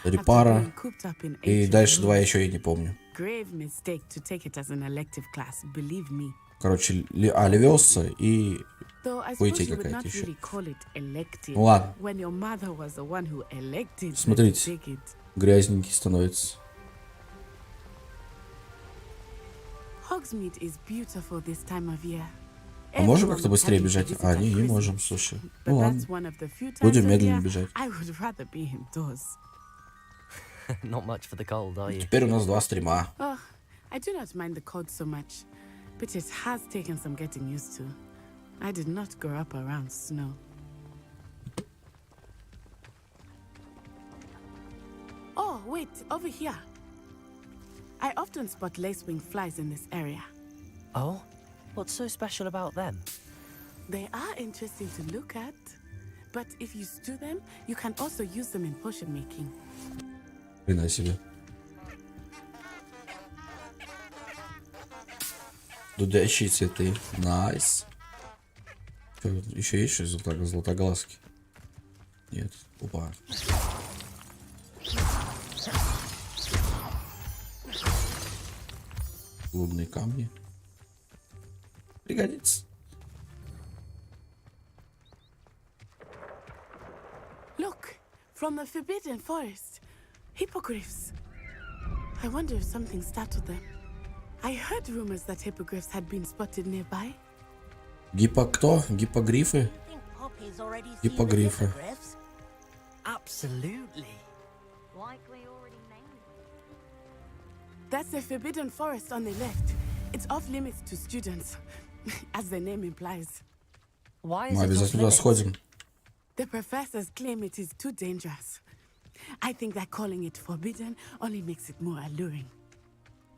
Репара. И дальше два я еще и не помню. Короче, Левиоса и Пойти какая-то еще. Ну ладно. Смотрите, грязненький становится. А можем как-то быстрее бежать? А, не можем, слушай. Ну ладно. Будем медленно бежать. Теперь у нас 2 стрима. I did not grow up around snow. Oh, wait, over here. I often spot lacewing flies in this area. Oh? What's so special about them? They are interesting to look at, but if you stew them, you can also use them in potion making. Хрена себе. Дудящие цветы. Найс. Еще есть что златоглазки? Нет. Опа. Лунные камни. Пригодится. Look, from the forbidden forest. Hippogriffs. I wonder if something startled them. I heard rumors that hippogriffs had been spotted nearby. Кто? Гиппогрифы? Гиппогрифы. Absolutely. That's the forbidden forest on the left. It's off limits to students, as the name implies. Why is Мы it обязательно off туда сходим. The professors claim it is too dangerous. I think that calling it forbidden only makes it more alluring.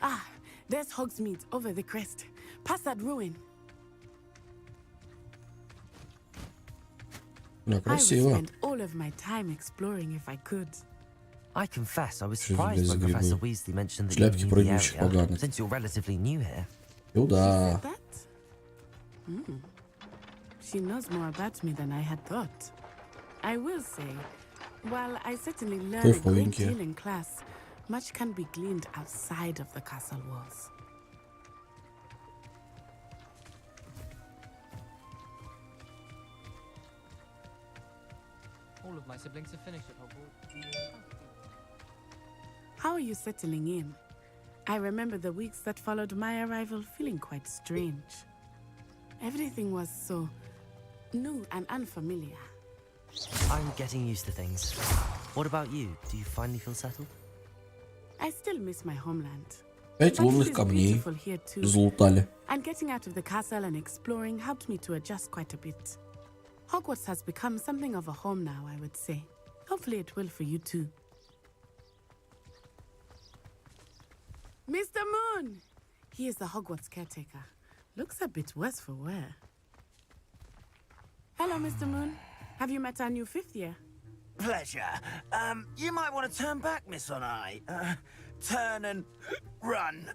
Ah, there's Hogsmeade over the crest. Past that ruin. Да, I would красиво. spend all of my time exploring if I could. I confess I was Что surprised за when Professor грибы? Weasley mentioned that Шляпки you knew the прыгающих area, поганых. since you're relatively new here. Сюда. That? She knows more about me than I had thought. I will say, while I certainly learned a great deal in class, much can be gleaned outside of the castle walls. All of my siblings have finished at Hogwarts. How are you settling in? I remember the weeks that followed my arrival feeling quite strange. Everything was so new and unfamiliar. I'm getting used to things. What about you? Do you finally feel settled? I still miss my homeland. 5 But it лунных is камней. beautiful here too. Залутали. And getting out of the castle and exploring helped me to adjust quite a bit. Hogwarts has become something of a home now, I would say. Hopefully it will for you too. Mr. Moon! He is the Hogwarts caretaker. Looks a bit worse for wear. Hello, Mr. Moon. Have you met our new 5th year? Pleasure. You might want to turn back, Miss Onai. Turn and run.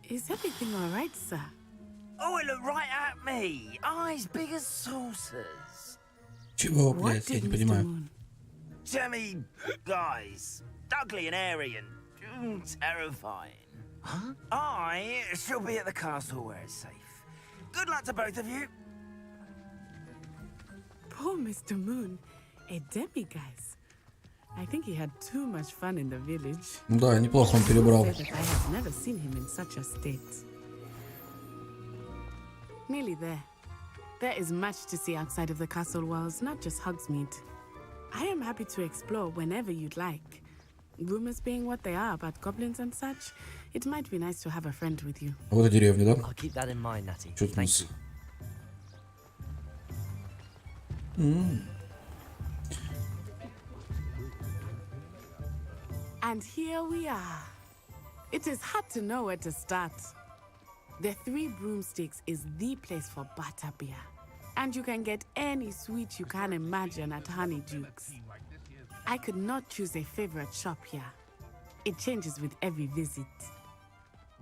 Is everything all right, sir? Oh, it looked right at me. Eyes big as saucers. Чего, What блядь, я did не Mr. понимаю. Moon? Jemmy guys. Ugly and airy and terrifying. Huh? I shall be at the castle where it's safe. Good luck to both of you. Poor Mr. Moon. A demiguise. I think he had too much fun in the village. Ну да, неплохо он People перебрал. say that I have never seen him in such a state. Nearly there. There is much to see outside of the castle walls, not just Hogsmeade. I am happy to explore whenever you'd like. Rumors being what they are about goblins and such, it might be nice to have a friend with you. Вот и деревня, да? I'll keep that in mind, Natty. Что тут у Thank нас? you. And here we are. It is hard to know where to start. The Three Broomsticks is the place for butterbeer. And you can get any sweet you can imagine at Honeyduke's. I could not choose a favorite shop here. It changes with every visit.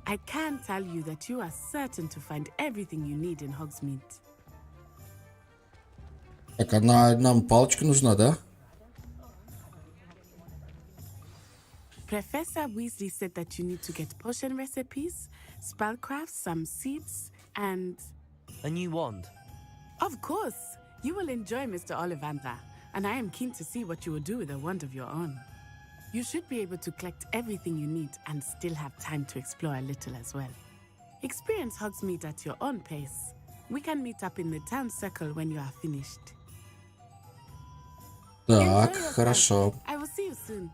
I can tell you that you are certain to find everything you need in Hogsmeade. Так, нам палочка нужна, да? Professor Weasley said that you need to get potion recipes, spellcrafts, some seeds, and... A new wand. Of course! You will enjoy Mr. Ollivander, and I am keen to see what you will do with a wand of your own. You should be able to collect everything you need and still have time to explore a little as well. Experience Hogsmeade at your own pace. We can meet up in the town circle when you are finished. Так, хорошо. I will see you soon.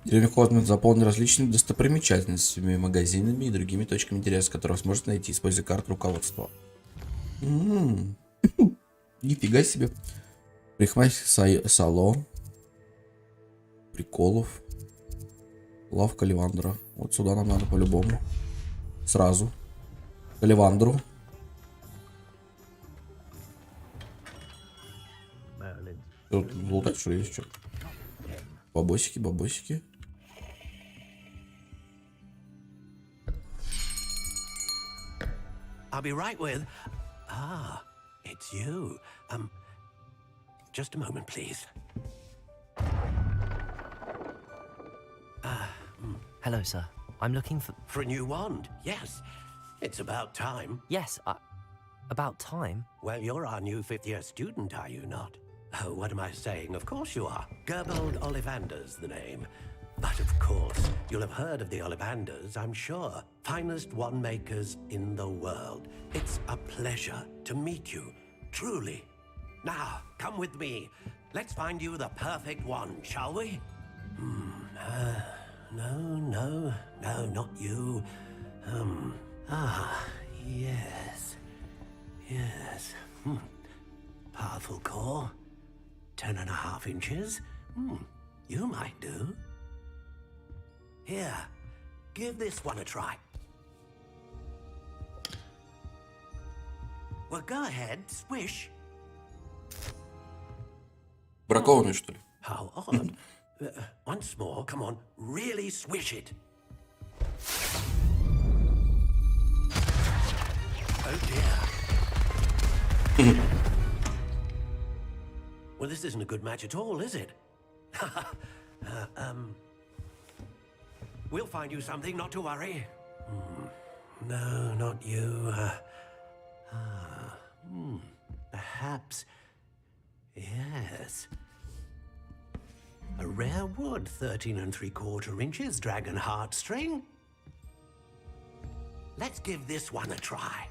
Деревня Хогвартс заполнена различными достопримечательностями, магазинами и другими точками интереса, которые сможете найти, используя карту руководства. Нифига себе. Парикмахерский салон. Приколов. Лавка Оливандера. Вот сюда нам надо по-любому. Сразу. К Оливандру. Тут лутать что есть, что? Бабосики, бабосики. I'll be right with... Ah, it's you. Just a moment, please. Hello, sir. I'm looking for... For a new wand, yes. It's about time. Yes, about time? Well, you're our new fifth-year student, are you not? Oh, what am I saying? Of course you are. Gerbold Ollivander's the name. But of course, you'll have heard of the Ollivanders, I'm sure. Finest wand makers in the world. It's a pleasure to meet you, truly. Now, come with me. Let's find you the perfect wand, shall we? No, not you. Yes. Powerful core. 10.5 inches. You might do. Here, give this one a try. Well, go ahead, swish. Бракованный, что ли? How odd. Once more, come on, really swish it. Oh dear. Well, this isn't a good match at all, is it? We'll find you something, not to worry. No, not you. Perhaps. Yes. A rare wood, 13 3/4 inches, dragon heartstring. Let's give this one a try.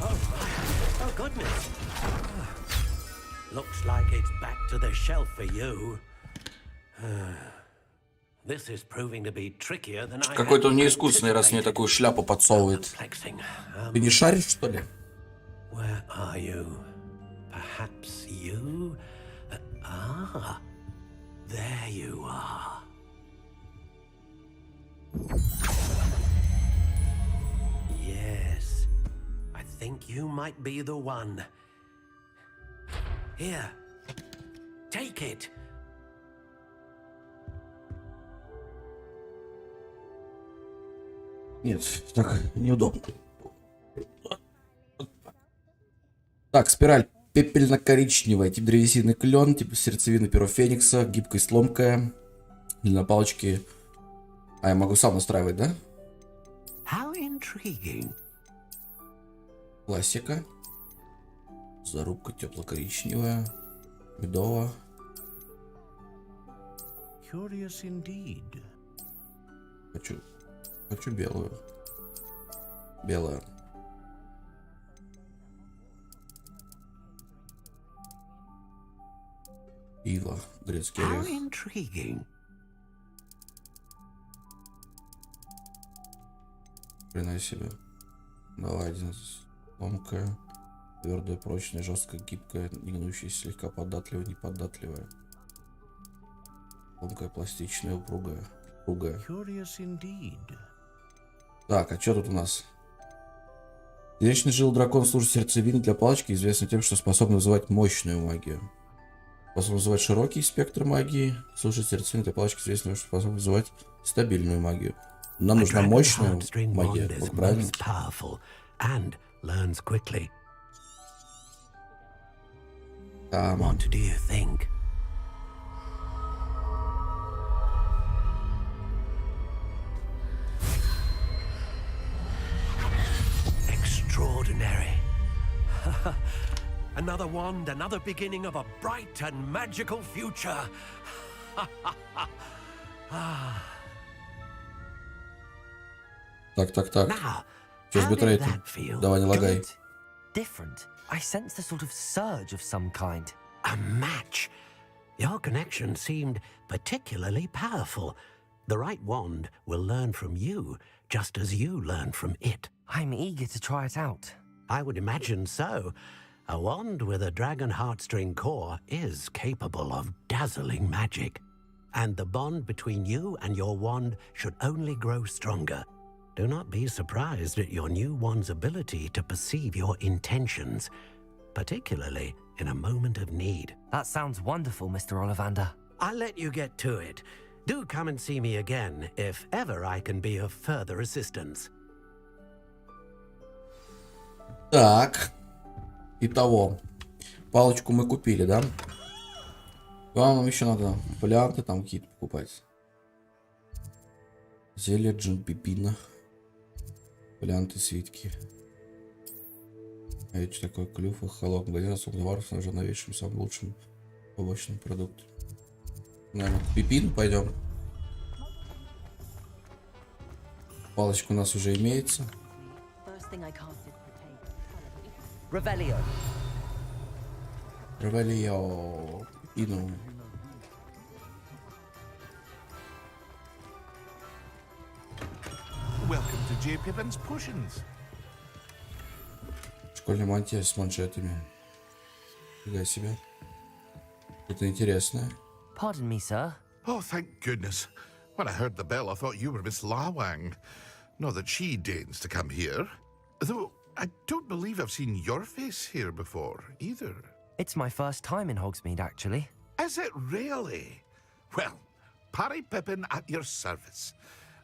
Oh, goodness. Looks like it's back to the shelf for you. This is proving to be trickier than I... Какой-то он неискусный, раз мне такую шляпу подсовывает. Ты не шаришь, что ли? Where are you? Perhaps you? There you are. Yes, I think you might be the one. Here, take it. Нет, так неудобно. Так, спираль пепельно-коричневая, тип древесины клен, тип сердцевины перо феникса, гибкость ломкая, длина палочки. А я могу сам настраивать, да? How intriguing. Классика. Зарубка тепло-коричневая, медовая. Curious indeed. Хочу белую. Белая. Ива, грецкий How орех. intriguing. Хрена себе. Давай, 11. Ломкая. Твердая, прочная, жесткая, гибкая, не гнущаяся, слегка податливая, неподатливая. Ломкая, пластичная, упругая. Curious indeed. Так, а что тут у нас? Изящный жил дракон служит сердцевиной для палочки, известный тем, что способен вызывать мощную магию. Способен вызывать широкий спектр магии. Служит сердцевиной для палочки, известный тем, что способен вызывать стабильную магию. Нам нужна мощная магия, вот правильно? Там. What do you think? Extraordinary. Another wand, another beginning of a bright and magical future. Так. Now, Что с how did битрейтом? that feel? Давай, не лагай. Good. Different. I sensed a sort of surge of some kind. A match. Your connection seemed particularly powerful. The right wand will learn from you, just as you learn from it. I'm eager to try it out. I would imagine so. A wand with a dragon heartstring core is capable of dazzling magic. And the bond between you and your wand should only grow stronger. Do not be surprised at your new wand's ability to perceive your intentions, particularly in a moment of need. That sounds wonderful, Mr. Ollivander. I'll let you get to it. Do come and see me again if ever I can be of further assistance. Так. Итого. Палочку мы купили, да? Вам еще надо фолианты там какие-то покупать. Зелье, джин, пипина. Фолианты, свитки. А это что такое? Клюв, холок, магазин особых товаров, уже новейшим, самым лучшим побочным продуктом. Наверное, пипину пойдем. Палочка у нас уже имеется. Revelio. Ревелио. Пипину. Welcome to J. Pippin's Potions. Школьная мантия с манжетами. Фига себе. Это интересно. Pardon me, sir. Oh, thank goodness. When I heard the bell, I thought you were Miss Lawang. Not that she deigns to come here. Though I don't believe I've seen your face here before, either. It's my first time in Hogsmeade, actually. Is it really? Well, Parry Pippin at your service.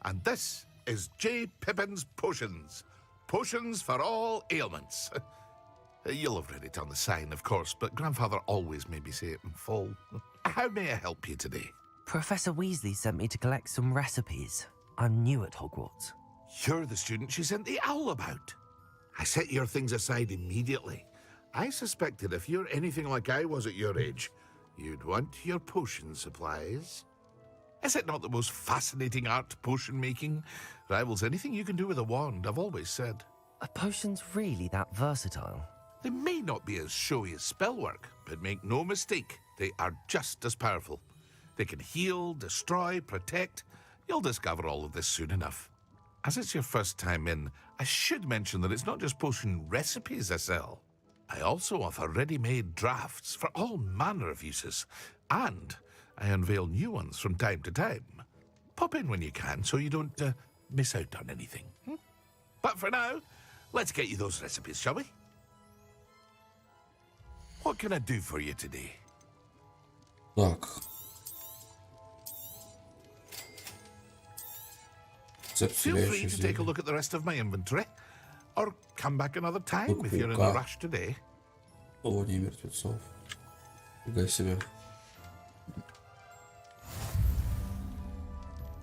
And this is J. Pippin's Potions. Potions for all ailments. You'll have read it on the sign, of course, but Grandfather always made me say it in full. How may I help you today? Professor Weasley sent me to collect some recipes. I'm new at Hogwarts. You're the student she sent the owl about. I set your things aside immediately. I suspected if you're anything like I was at your age, you'd want your potion supplies. Is it not the most fascinating art, potion making? Rivals anything you can do with a wand, I've always said. Are potions really that versatile? They may not be as showy as spellwork, but make no mistake, they are just as powerful. They can heal, destroy, protect. You'll discover all of this soon enough. As it's your first time in, I should mention that it's not just potion recipes I sell. I also offer ready-made drafts for all manner of uses, and I unveil new ones from time to time. Pop in when you can so you don't miss out on anything. But for now, let's get you those recipes, shall we? What can I do for you today? Так. Feel free to take a look at the rest of my inventory, or come back another time if you're in a rush today. Колония мертвецов. Фига себе.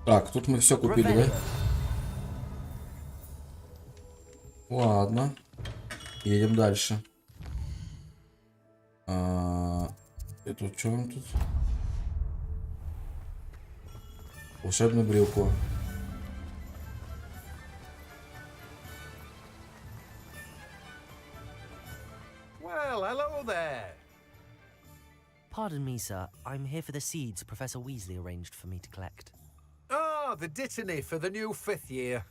Так, тут мы все купили, да? Ладно. Едем дальше. Это что нам тут? Волшебную брелку. Well, hello there. Pardon me, sir. I'm here for the seeds Professor Weasley arranged for me to collect. Ah, the dittany for the new 5th year.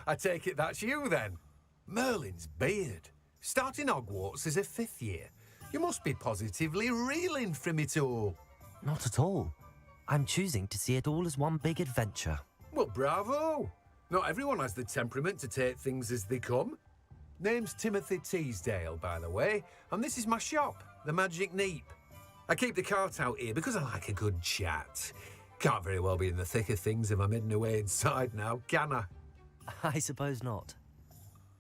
I take it that's you then. Merlin's beard. Starting Hogwarts as a 5th year. You must be positively reeling from it all. Not at all. I'm choosing to see it all as one big adventure. Well, bravo. Not everyone has the temperament to take things as they come. Name's Timothy Teasdale, by the way, and this is my shop, the Magic Neep. I keep the cart out here because I like a good chat. Can't very well be in the thick of things if I'm hidden away inside now, can I? I suppose not.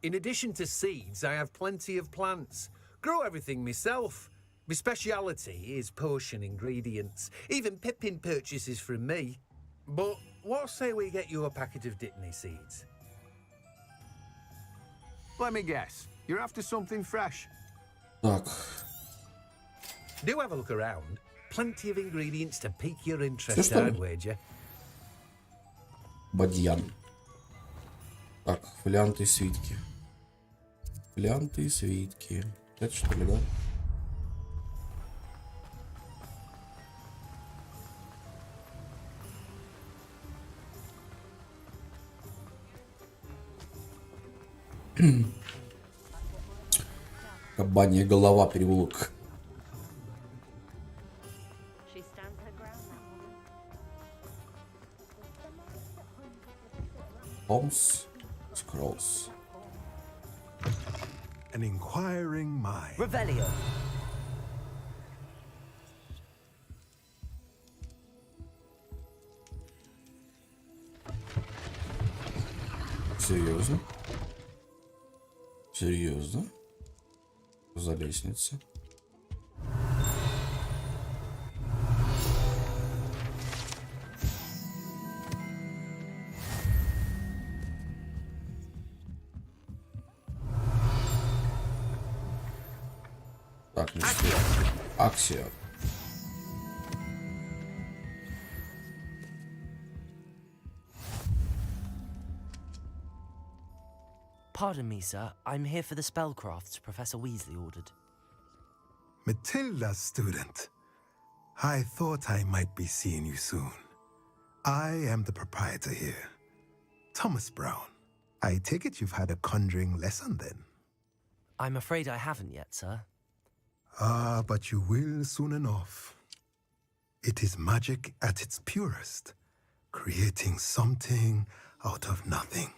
In addition to seeds, I have plenty of plants. Grow everything myself. My speciality is potion ingredients. Even Pippin purchases from me. But what say we get you a packet of Dittany seeds? Let me guess. You're after something fresh. Так, Do have a look around. Plenty of ingredients to pique your interest, что ли? I'd wager. бадьян. Так, фолианты и свитки. Фолианты и свитки. Это что ли, да? Кабанья голова, переулок. She stands her ground, that woman. Холмс. Скроллс. An inquiring mind. Revelio. Серьезно? Серьезно? За лестница. Так, ну что? Аксия. Pardon me, sir. I'm here for the spellcrafts Professor Weasley ordered. Matilda's student. I thought I might be seeing you soon. I am the proprietor here, Thomas Brown. I take it you've had a conjuring lesson then? I'm afraid I haven't yet, sir. Ah, but you will soon enough. It is magic at its purest, creating something out of nothing.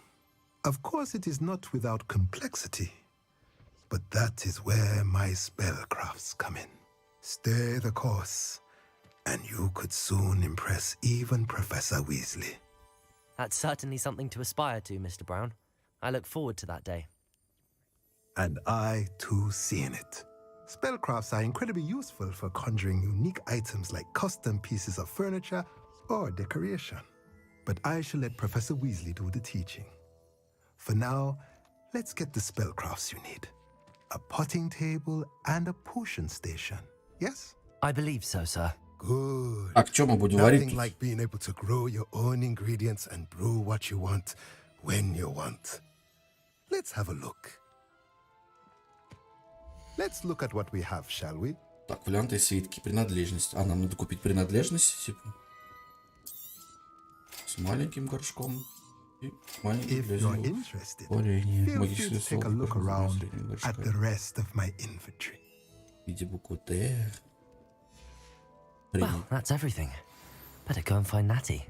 Of course, it is not without complexity, but that is where my spellcrafts come in. Stay the course, and you could soon impress even Professor Weasley. That's certainly something to aspire to, Mr. Brown. I look forward to that day. And I, too, seeing it. Spellcrafts are incredibly useful for conjuring unique items like custom pieces of furniture or decoration. But I shall let Professor Weasley do the teaching. For now, let's get the spellcrafts you need. A potting table and a potion station. Yes? I believe so, sir. Good. Так, что мы будем варить Nothing тут? like being able to grow your own ingredients and brew what you want when you want. Let's have a look. Let's look at what we have, shall we? Так, варианты и свитки. Принадлежность. А, нам надо купить принадлежность, типа. С маленьким горшком. И маленьким If для you're зелий. interested, Варенье. feel free Магическое to take слово. a look похоже на around среднего at горшка. the rest of my inventory. В виде буквы Т. Well, that's everything. Better go and find Natty.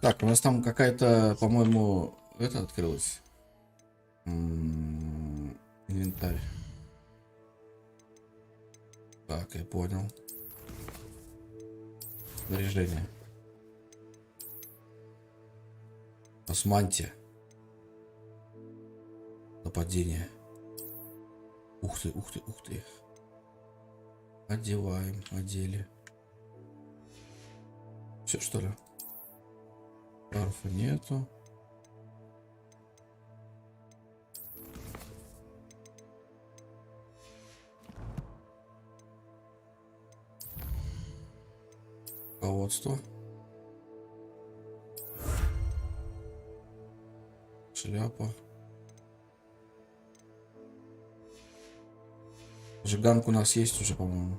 Так, у нас там какая-то, по-моему, это открылось. Инвентарь. Так, я понял. Снаряжение. Османтия. Нападение. Ух ты, ух ты, ух ты. Одеваем, одели. Все, что ли? Шарфа нету. Руководство. Шляпа. Жиганка у нас есть уже, по-моему.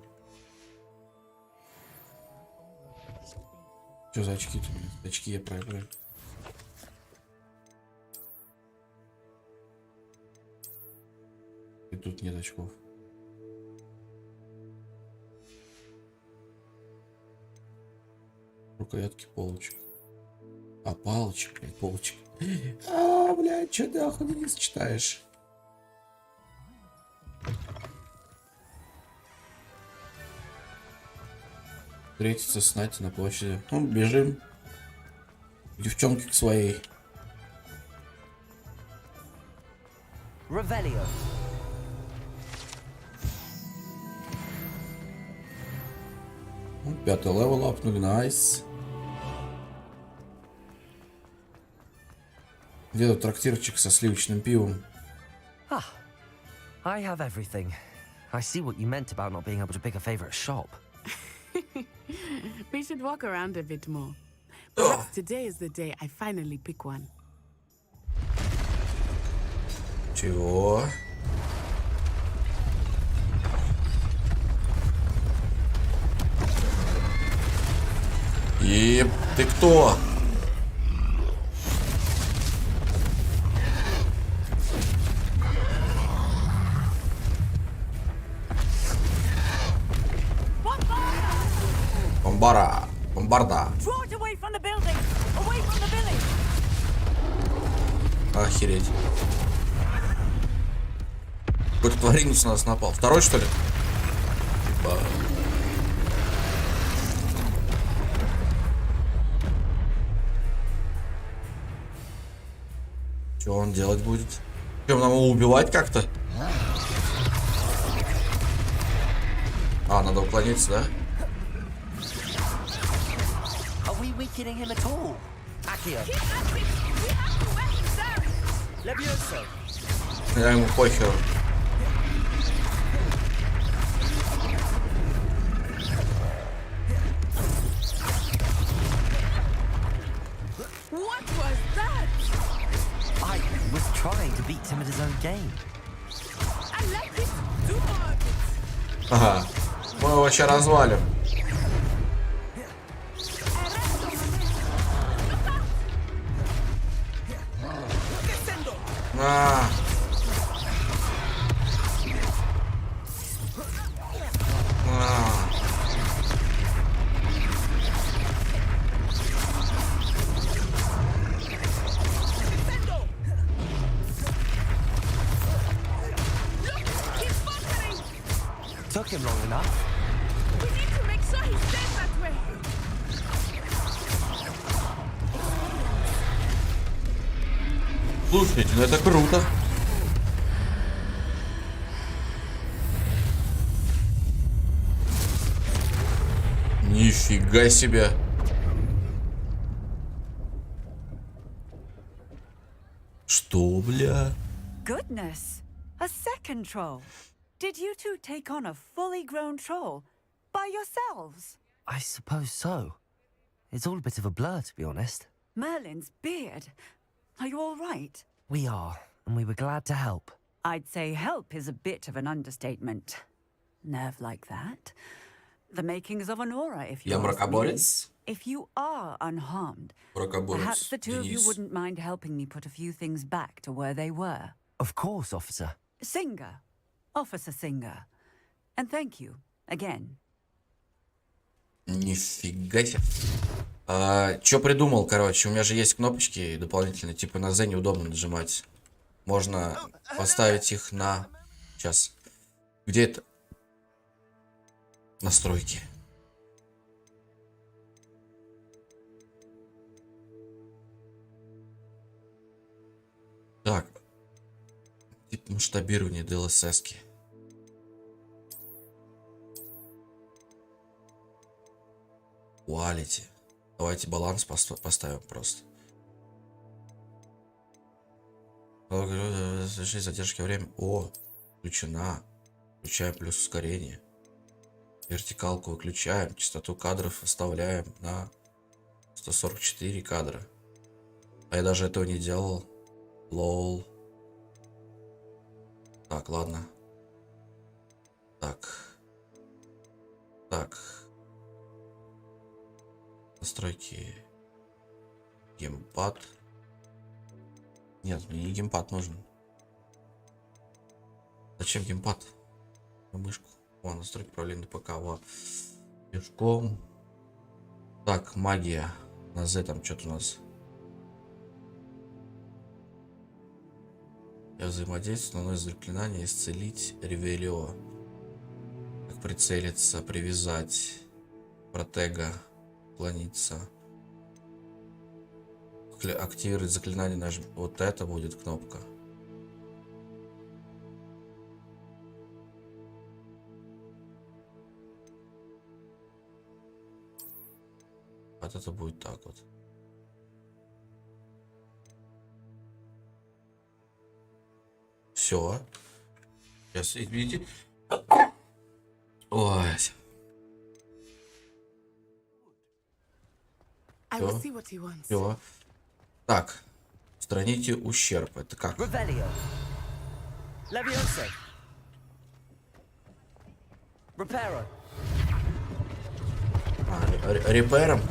Что за очки-то? Очки я правильно. И тут нет очков. Рукоятки полочек. А, палочек, блядь, полочек. А, блядь, что ты охуенно не сочетаешь? Встретиться с Нати на площади. Ну, бежим. Девчонки к своей. Revelio. 5-й левел апнули, найс. Где тут трактирчик со сливочным пивом? Ah, I have everything. I see what you meant about not being able to pick a favorite shop. We should walk around a bit more. Perhaps today is the day I finally pick one. Чего? И ты кто? Бомбара. Бомбарда. Охереть. Какой-то тваринец на нас напал. Второй, что ли? Что он делать будет? Чем нам его убивать как-то? А, надо уклониться, да? Are we weakening him at all? Accio. Levioso. Я ему похеру. What was that? I was trying to beat him at his own game. I like it. Do more of it. Ага. Мы его вообще развалим. На. Took him long enough. We need to make sure he stays that way. Слушайте, ну это круто. Нифига себе. Что, бля? Goodness, a second troll. Did you two take on a fully grown troll by yourselves? I suppose so. It's all a bit of a blur, to be honest. Merlin's beard. Are you all right? We are, and we were glad to help. I'd say help is a bit of an understatement. Nerve like that. The makings of an aura, if you Я ask me. мракоборец. If you are unharmed, Мракоборец. perhaps the two of you Денис. wouldn't mind helping me put a few things back to where they were. Of course, officer. Singer. Officer Singer. And thank you, again. Нифига себе. Чё придумал, короче? У меня же есть кнопочки дополнительные, типа на Z неудобно нажимать. Можно поставить их на... Сейчас. Где это? Настройки. Так. Тип масштабирования DLSS-ки. Quality. Давайте баланс поставим просто. Задержки время. О, включена. Включаем плюс ускорение. Вертикалку выключаем. Частоту кадров оставляем на 144 кадра. А я даже этого не делал. Лол. Так, ладно. Так. Так. Настройки. Геймпад. Нет, мне не геймпад нужен. Зачем геймпад? На мышку. О, настройки управления ПК. Во. Пешком. Так, магия. На Z там что-то у нас. Я взаимодействую, наносит заклинание, исцелить, ревелио. Как прицелиться, привязать. Протега. Уклониться. Активировать заклинание нажми. Вот это будет кнопка. Вот это будет так вот. Все. Сейчас, видите? Ой. I will see what he wants. Все. Так. Устраните ущерб. Это как? Revelio. Leviosa. Reparo. Репером.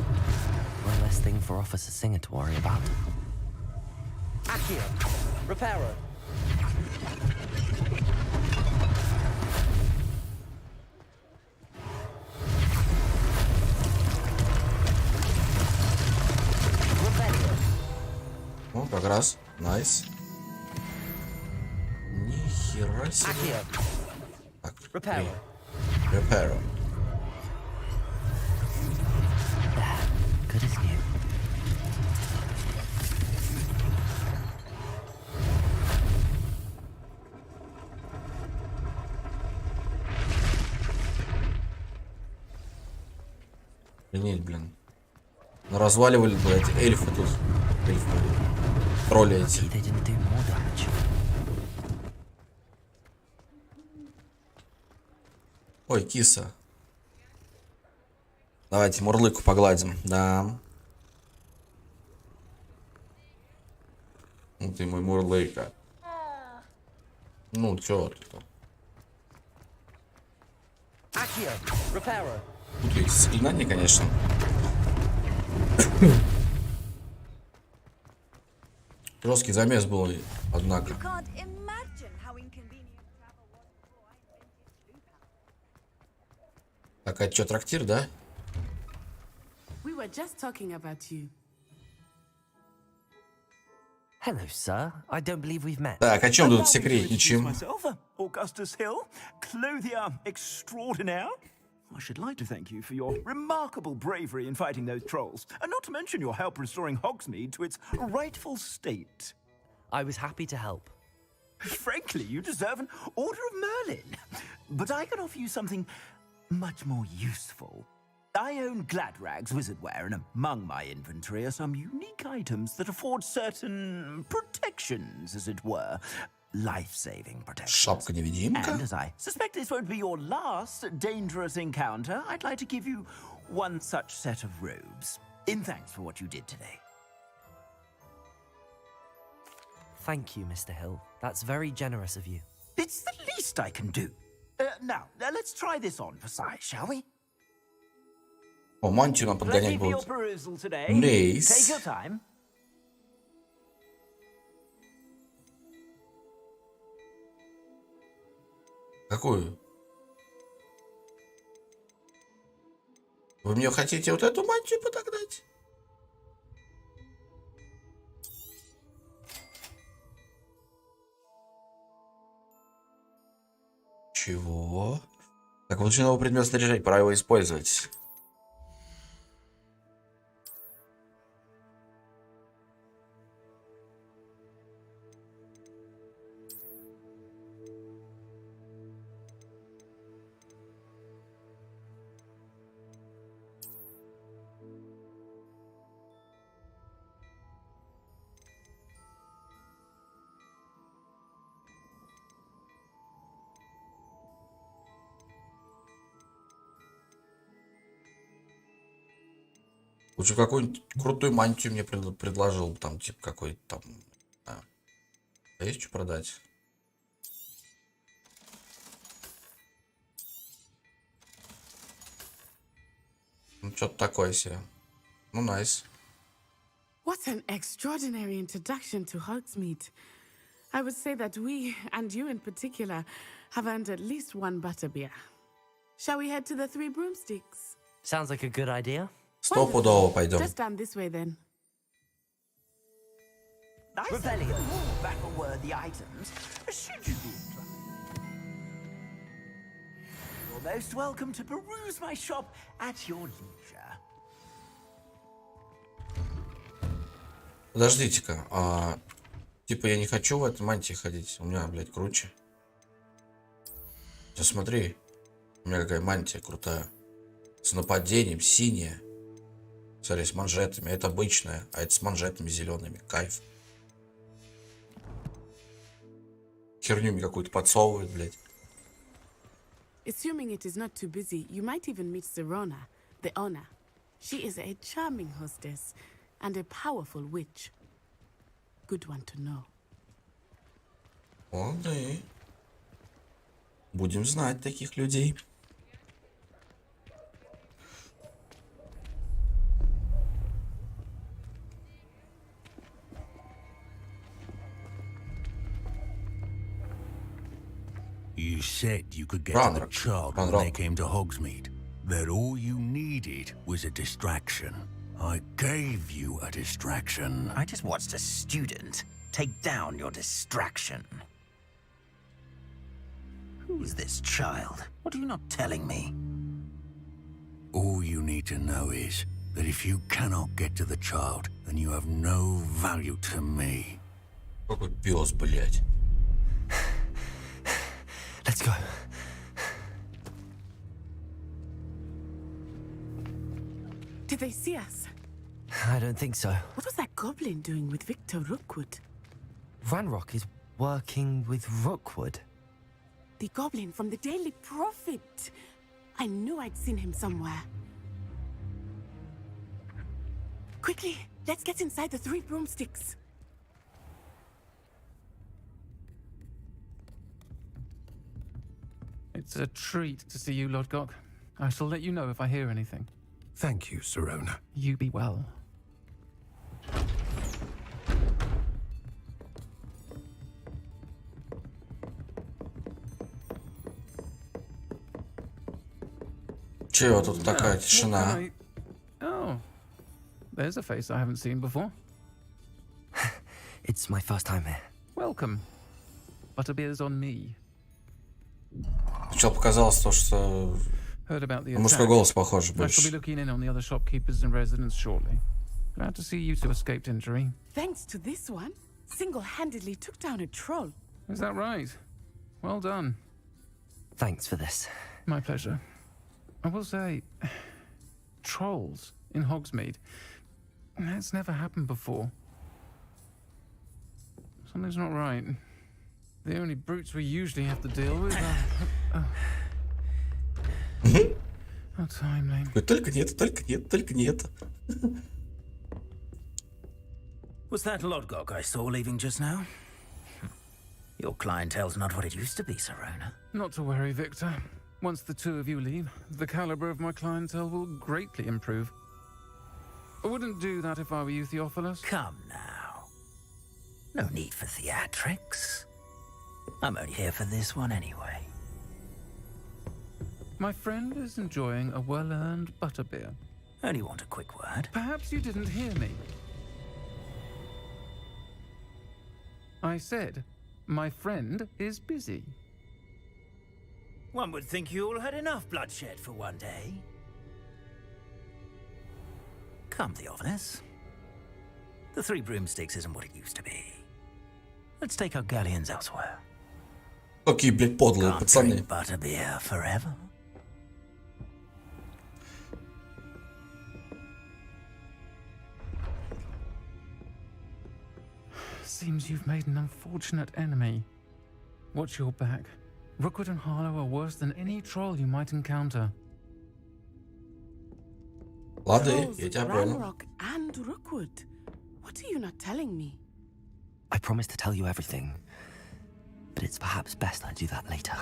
One less thing for Officer Singer to worry about. Accio. Reparo. Ну, как раз. Найс. Нихера себе. Accio. Так, Reparo. Репером. Good as new. Охренеть, блин. Ну, разваливали, блядь, эльфы тут. Эльфы. Тролли эти. They didn't do more damage. Ой, киса. Давайте мурлыку погладим. Да. Ну ты мой мурлыка. Ну, чё ты-то? Accio. Reparo. Тут эти заклинания, конечно. Жесткий замес был, однако. You can't imagine how inconvenient travel was before I invented Luca. Так, а чё, трактир, да? We were just talking about you. Hello, sir. I don't believe we've met. Так, о чем тут секретничаем? Myself, Augustus Hill, clothier extraordinaire. I should like to thank you for your remarkable bravery in fighting those trolls, and not to mention your help restoring Hogsmeade to its rightful state. I was happy to help. Frankly, you deserve an Order of Merlin. But I can offer you something much more useful. I own Gladrag's wizardware, and among my inventory are some unique items that afford certain protections, as it were. Life-saving protections. Шапка-невидимка? And as I suspect this won't be your last dangerous encounter, I'd like to give you one such set of robes, in thanks for what you did today. Thank you, Mr. Hill. That's very generous of you. It's the least I can do. Now, let's try this on for size, shall we? О, мантию нам Plenty подгонять for your будут. perusal today. Nice. Take your time. Какую? Вы мне хотите вот эту мантию подогнать? Чего? Так, лучше новый предмет снаряжать, пора его использовать. Лучше какую-нибудь крутую мантию мне предложил, там, типа, какой-то там. А есть что продать? Ну, что-то такое себе. Ну, найс. What an extraordinary introduction to Hogsmeade. I would say that we, and you in particular, have earned at least one butterbeer. Shall we head to the Three Broomsticks? Sounds like a good idea. Стопудово пойдем. Just stand this way then. I sell you more battle-worthy items, should you be inclined. You're most welcome to peruse my shop at your leisure. Подождите-ка, типа я не хочу в этой мантии ходить. У меня, блядь, круче. Да смотри, у меня какая мантия крутая. С нападением, синяя. Смотри, с манжетами. Это обычное, а это с манжетами зелеными. Кайф. Херню мне какую-то подсовывает, блядь. Assuming it is not too busy, you might even meet Sirona, the owner. She is a charming hostess and a powerful witch. Good one to know. Окей. Будем знать таких людей. You said you could get to the Ранрок. child when they came to Hogsmeade. That all you needed was a distraction. I gave you a distraction. I just watched a student take down your distraction. Who is this child? What are you not telling me? All you need to know is that if you cannot get to the child, then you have no value to me. Какой пес, блядь. Let's go. Did they see us? I don't think so. What was that goblin doing with Victor Rookwood? Ranrock is working with Rookwood. The goblin from the Daily Prophet. I knew I'd seen him somewhere. Quickly, let's get inside the 3 broomsticks. It's a treat to see you, Lodgok. I shall let you know if I hear anything. Thank you, Sirona. You be well. Чего тут такая тишина? Oh, there's a face I haven't seen before. It's my first time here. Welcome. Butterbeer's on me. Сначала показалось то, что Heard about the мужской attack. голос похож I shall be больше. looking in on the other shopkeepers and residents shortly. Glad to see you two escaped injury. Thanks to this one, single-handedly took down a troll. Is that right? Well done. Thanks for this. My pleasure. I will say, trolls in Hogsmeade. That's never happened before. Something's not right. The only brutes we usually have to deal with are... How timely. Только не это, только не это, только не это. Was that Lodgok I saw leaving just now? Your clientele's not what it used to be, Sirona. Not to worry, Victor. Once the two of you leave, the caliber of my clientele will greatly improve. I wouldn't do that if I were you, Theophilus. Come now. No need for theatrics. I'm only here for this one anyway. My friend is enjoying a well-earned butterbeer. Only want a quick word. Perhaps you didn't hear me. I said, my friend is busy. One would think you all had enough bloodshed for one day. Come, Theophilus. The 3 broomsticks isn't what it used to be. Let's take our galleons elsewhere. Какие, блядь, подлые Can't пацаны. drink butterbeer forever. Seems you've made an unfortunate enemy. Watch your back. Rookwood and Harlow are worse than any troll you might encounter. Лады, Trolls, я тебя понял. Ranrock and Rookwood. What are you not telling me? I promised to tell you everything, but it's perhaps best I do that later.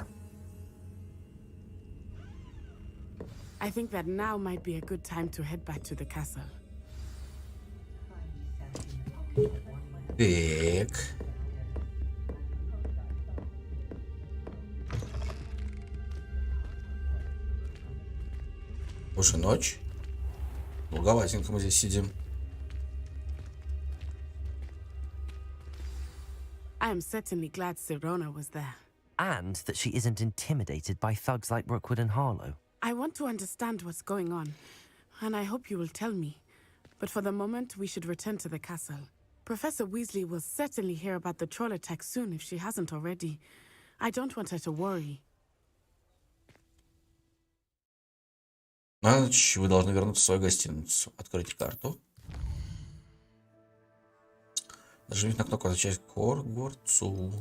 I think that now might be a good time to head back to the castle. Так. Уже ночь. Долговатенько мы здесь сидим. I am certainly glad Sirona was there. And that she isn't intimidated by thugs like Rookwood and Harlow. I want to understand what's going on, and I hope you will tell me. But for the moment, we should return to the castle. Professor Weasley will certainly hear about the troll attack soon if she hasn't already. I don't want her to worry. На ночь вы должны вернуться в свою гостиницу. Открыть карту. Нажмите на кнопку «Возвращаясь к Хогвартсу».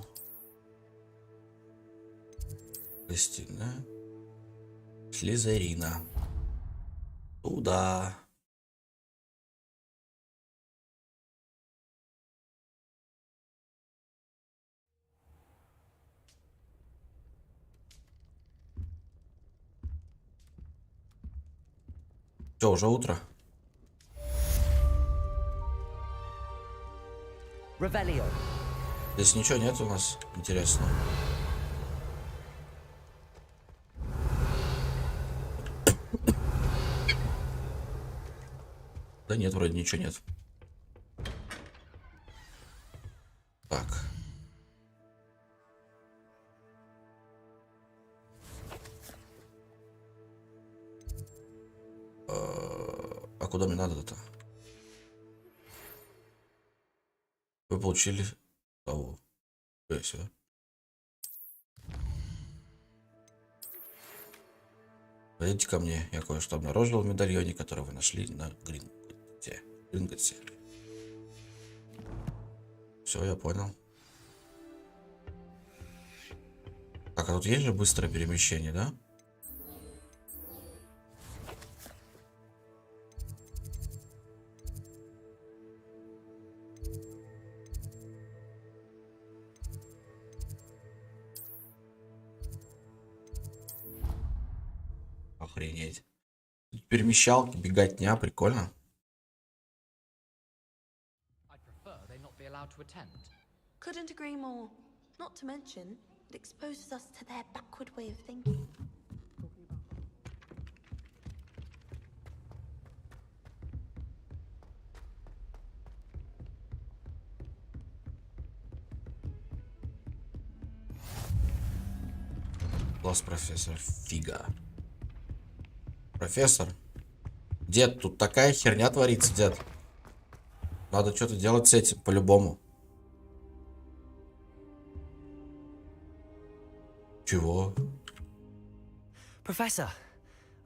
Гостиная. Слизерина. Туда. Все, уже утро. Revelio. Здесь ничего нет у нас интересного. Да нет, вроде ничего нет. Так. А куда мне надо-то? Вы получили того. Все. Пойдите ко мне. Я кое-что обнаружил в медальоне, который вы нашли на Гринготте. Все, я понял. Так, а тут есть же быстрое перемещение, да? Охренеть. Тут перемещалки, беготня, прикольно. Couldn't agree more. Not to mention, it exposes us to their backward way of thinking. Класс, профессор. Фига. Профессор. Дед, тут такая херня творится, дед. Надо что-то делать с этим, по-любому. Чего? Professor,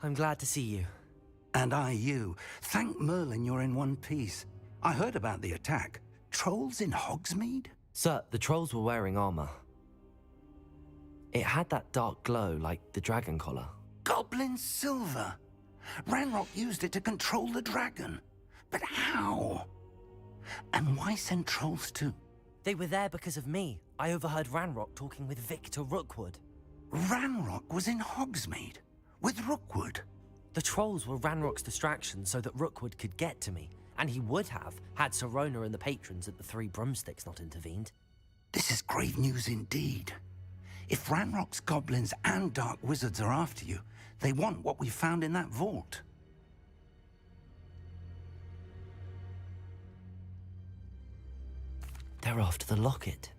I'm glad to see you. And I you. Thank Merlin you're in one piece. I heard about the attack. Trolls in Hogsmeade? Sir, the trolls were wearing armor. It had that dark glow like the dragon collar. Goblin silver. Ranrock used it to control the dragon. But how? And why send trolls too? They were there because of me. I overheard Ranrock talking with Victor Rookwood. Ranrock was in Hogsmeade with Rookwood. The trolls were Ranrock's distraction so that Rookwood could get to me, and he would have had Sirona and the patrons at the Three Broomsticks not intervened. This is grave news indeed. If Ranrock's goblins and dark wizards are after you, they want what we found in that vault. They're after the locket.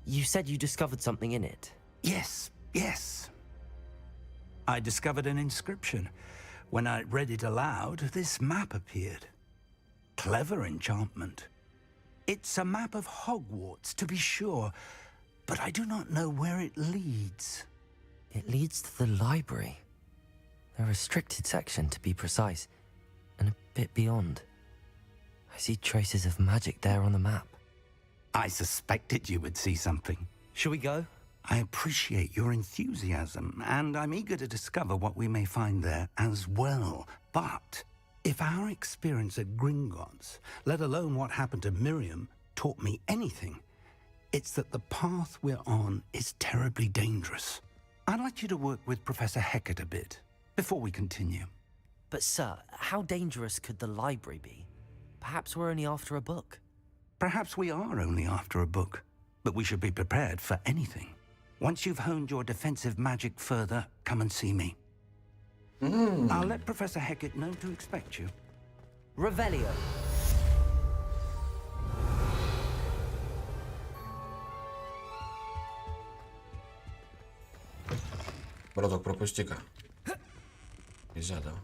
You said you discovered something in it. Yes. I discovered an inscription. When I read it aloud, this map appeared. Clever enchantment. It's a map of Hogwarts, to be sure, but I do not know where it leads. It leads to the library. A restricted section, to be precise, and a bit beyond. I see traces of magic there on the map. I suspected you would see something. Shall we go? I appreciate your enthusiasm, and I'm eager to discover what we may find there as well. But if our experience at Gringotts, let alone what happened to Miriam, taught me anything, it's that the path we're on is terribly dangerous. I'd like you to work with Professor Hecat a bit before we continue. But sir, how dangerous could the library be? Perhaps we're only after a book. Perhaps we are only after a book, but we should be prepared for anything. Once you've honed your defensive magic further, come and see me. I'll let Professor Hecat know to expect you. Revelio. Браток, пропусти-ка. Нельзя, да?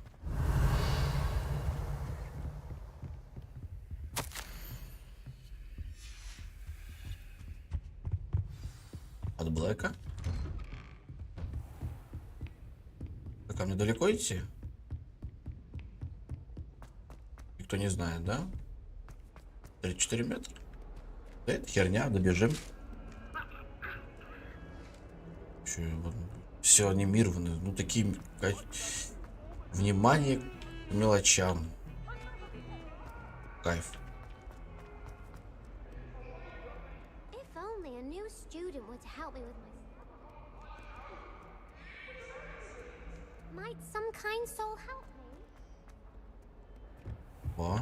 От Блэка? Так, а мне далеко идти? Кто не знает, да? 34 метра. Да это херня, добежим. Все анимированы. Ну, такие... Внимание к мелочам. Кайф. If only a new student were to help me with my... Might some kind soul help me? О.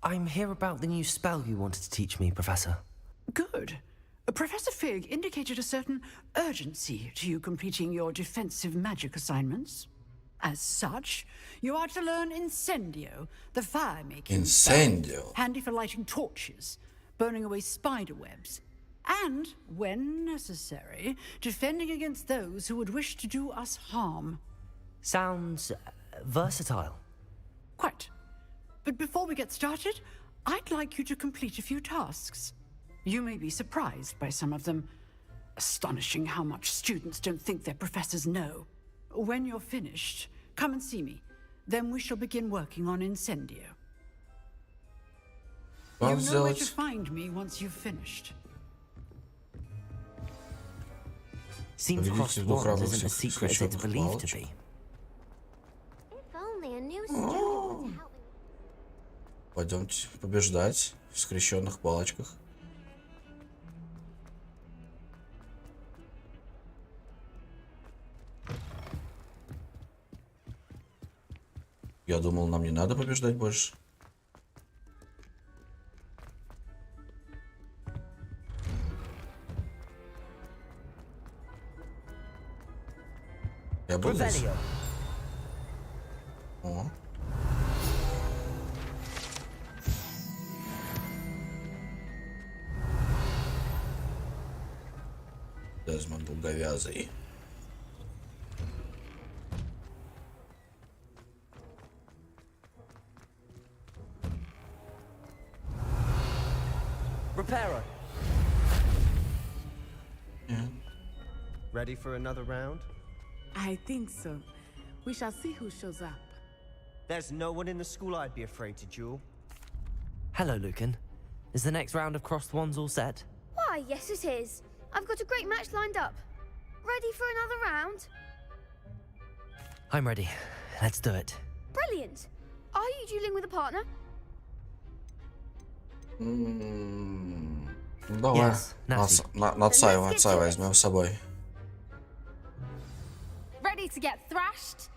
I'm here about the new spell you wanted to teach me, Professor. Good. Professor Fig indicated a certain urgency to you completing your defensive magic assignments. As such, you are to learn Incendio, the fire-making spell, Incendio. handy for lighting torches, burning away spider webs, and, when necessary, defending against those who would wish to do us harm. Sounds versatile. Quite. But before we get started, I'd like you to complete a few tasks. You may be surprised by some of them. Astonishing how much students don't think their professors know. When you're finished, come and see me. Then we shall begin working on Incendio. You know where to find me once you've finished. Seems crossed wands isn't as secret as it's believed to be. If only a new student were to help me. Пойдемте побеждать в скрещенных палочках. Я думал, нам не надо побеждать больше. Я был здесь. О. Дезмонд долговязый. Reparo. Yeah. Ready for another round? I think so. We shall see who shows up. There's no one in the school I'd be afraid to duel. Hello, Lucan. Is the next round of crossed wands all set? Why, yes it is. I've got a great match lined up. Ready for another round? I'm ready. Let's do it. Brilliant. Are you dueling with a partner? Давай. Отца возьмем с собой. Ready to get thrashed?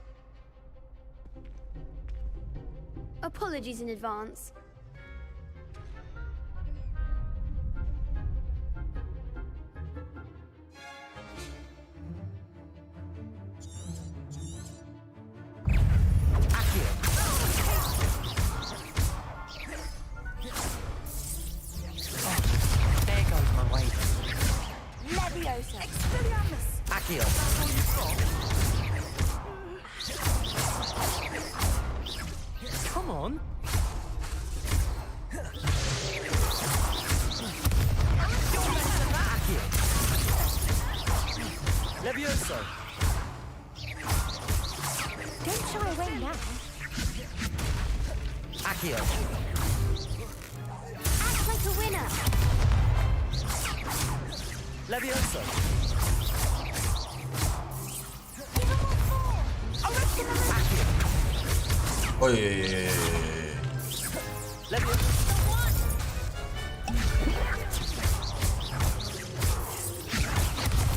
Apologies in advance. Come on. Levioso. Don't shy away now. Accio. Act like a winner. Levioso. Ой-ой-ой. Levioso.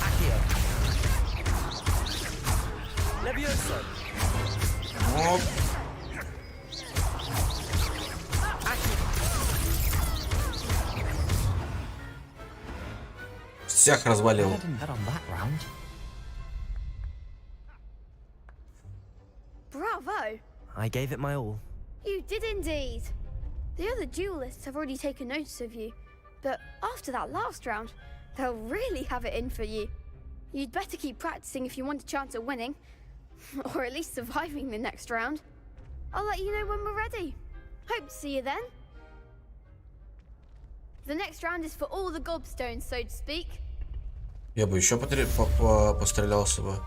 Accio. Levioso. Оп. Всех развалил. Bravo. I gave it my all. You did indeed. The other duelists have already taken notice of you, but after that last round, they'll really have it in for you. You'd better keep practicing if you want a chance at winning, or at least surviving the next round. I'll let you know when we're ready. Hope to see you then. The next round is for all the gobstones, so to speak. Я бы еще пострелялся бы.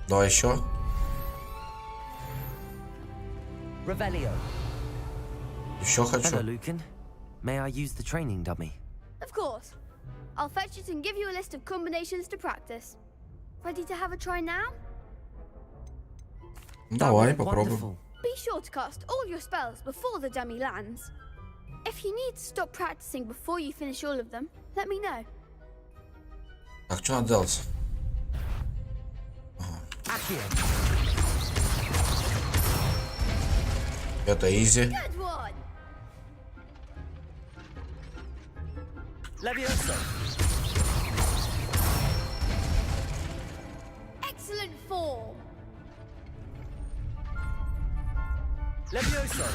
Давай еще. Revelio. Еще Hello, хочу. Lucan. May I use the training dummy? Of course. I'll fetch it and give you a list of combinations to practice. Ready to have a try now? Давай, попробуем. Be sure to cast all your spells before the dummy lands. If you need to stop practicing before you finish all of them, let me know. Так, что надо делать? Это изи. Good one. Levioso. Excellent form. Levioso.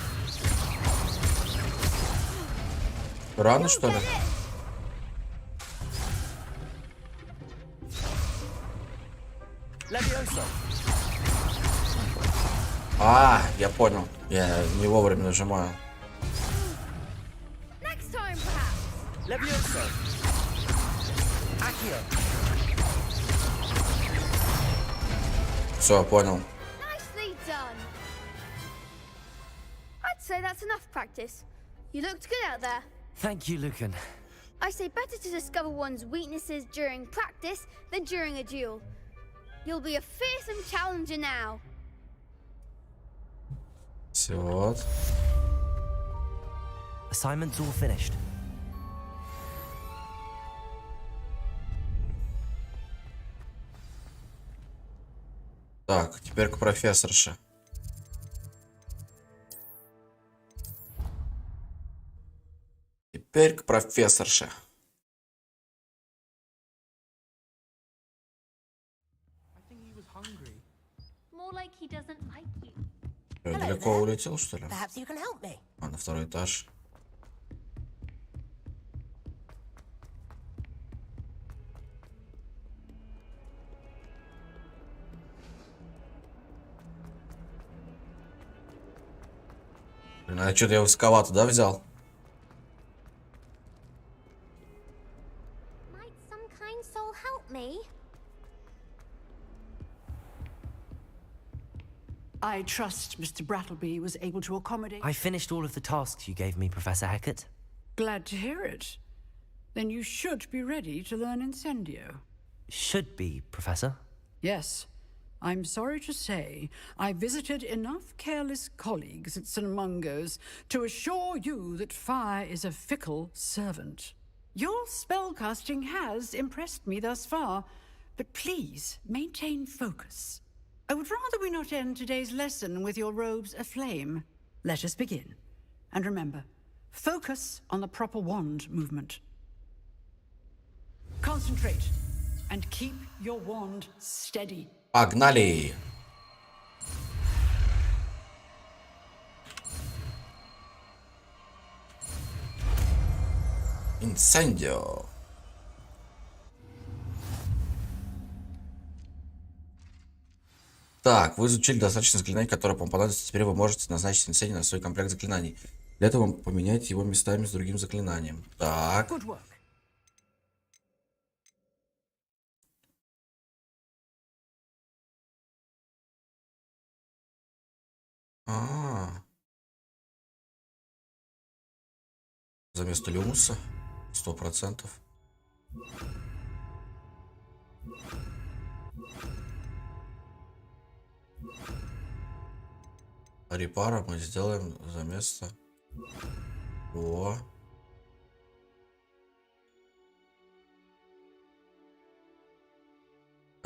Рано, что ли? Levioso. А, я понял. Я не вовремя нажимаю. Next time, perhaps. Levioso. Accio. Все, понял. Nicely done. I'd say that's enough practice. You looked good out there. Thank you, Lucan. I say better to discover one's weaknesses during practice than during a duel. You'll be a fearsome challenger now. Все, вот. Assignment's all finished. Так, теперь к профессорше. Теперь к профессорше. More like he doesn't like you. Далеко улетел, что ли? Perhaps you can help me. А, на второй этаж. Блин, а что-то я высоковато, да, взял? Might some kind soul help me? I trust Mr. Brattleby was able to accommodate. I finished all of the tasks you gave me, Professor Hecat. Glad to hear it. Then you should be ready to learn Incendio. Should be, Professor. Yes. I'm sorry to say, I visited enough careless colleagues at St. Mungo's to assure you that fire is a fickle servant. Your spellcasting has impressed me thus far, but please maintain focus. I would rather we not end today's lesson with your robes aflame. Let us begin. And remember, focus on the proper wand movement. Concentrate and keep your wand steady. Погнали! Инсендио. Так, вы изучили достаточно заклинаний, которые вам понадобятся. Теперь вы можете назначить инсендио на свой комплект заклинаний. Для этого поменяйте его местами с другим заклинанием. Так. За место люмуса 100%. Репара мы сделаем за место. О.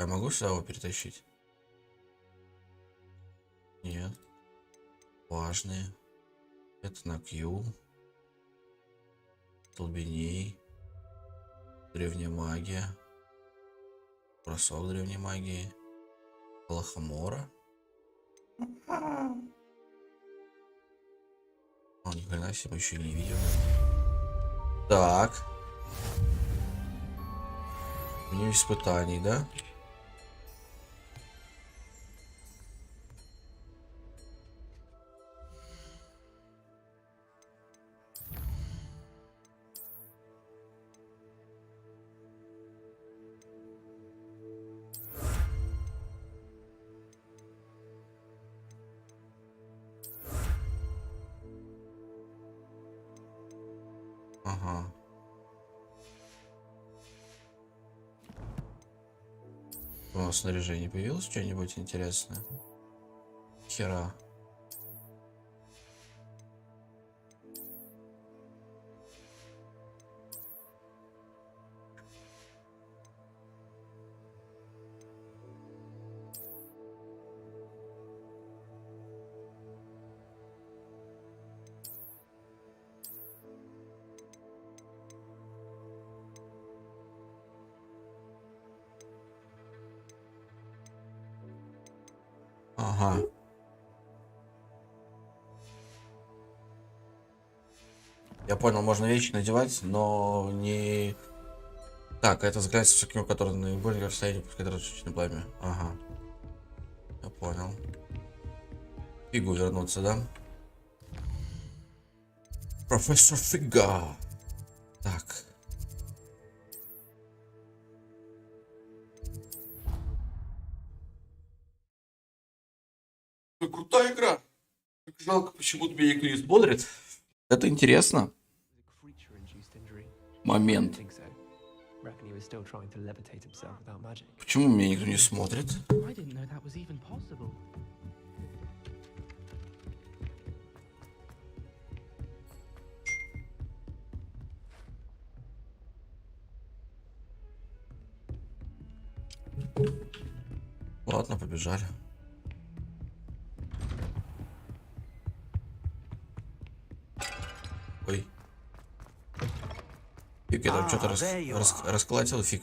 Я могу сюда его перетащить? Нет. Важные. Это на Q. Столбеней. Древняя магия. Бросок древней магии. Лохомора. О, ни хрена себе, еще и не видел. Так. У нее испытаний, да? Ага. У нас снаряжение появилось что-нибудь интересное? Хера. Ага. Я понял, можно вещи надевать, но не... Так, это заклятие с таким, который наиболее расстояние, пускай разрушительное пламя. Ага. Я понял. Фигу вернуться, да? Профессор Фига. Так. Крутая игра. Жалко, почему-то меня никто не смотрит. Это интересно. Момент. Почему меня никто не смотрит? Ладно, побежали. Ой. Фиг, я там что-то расколотил, фиг.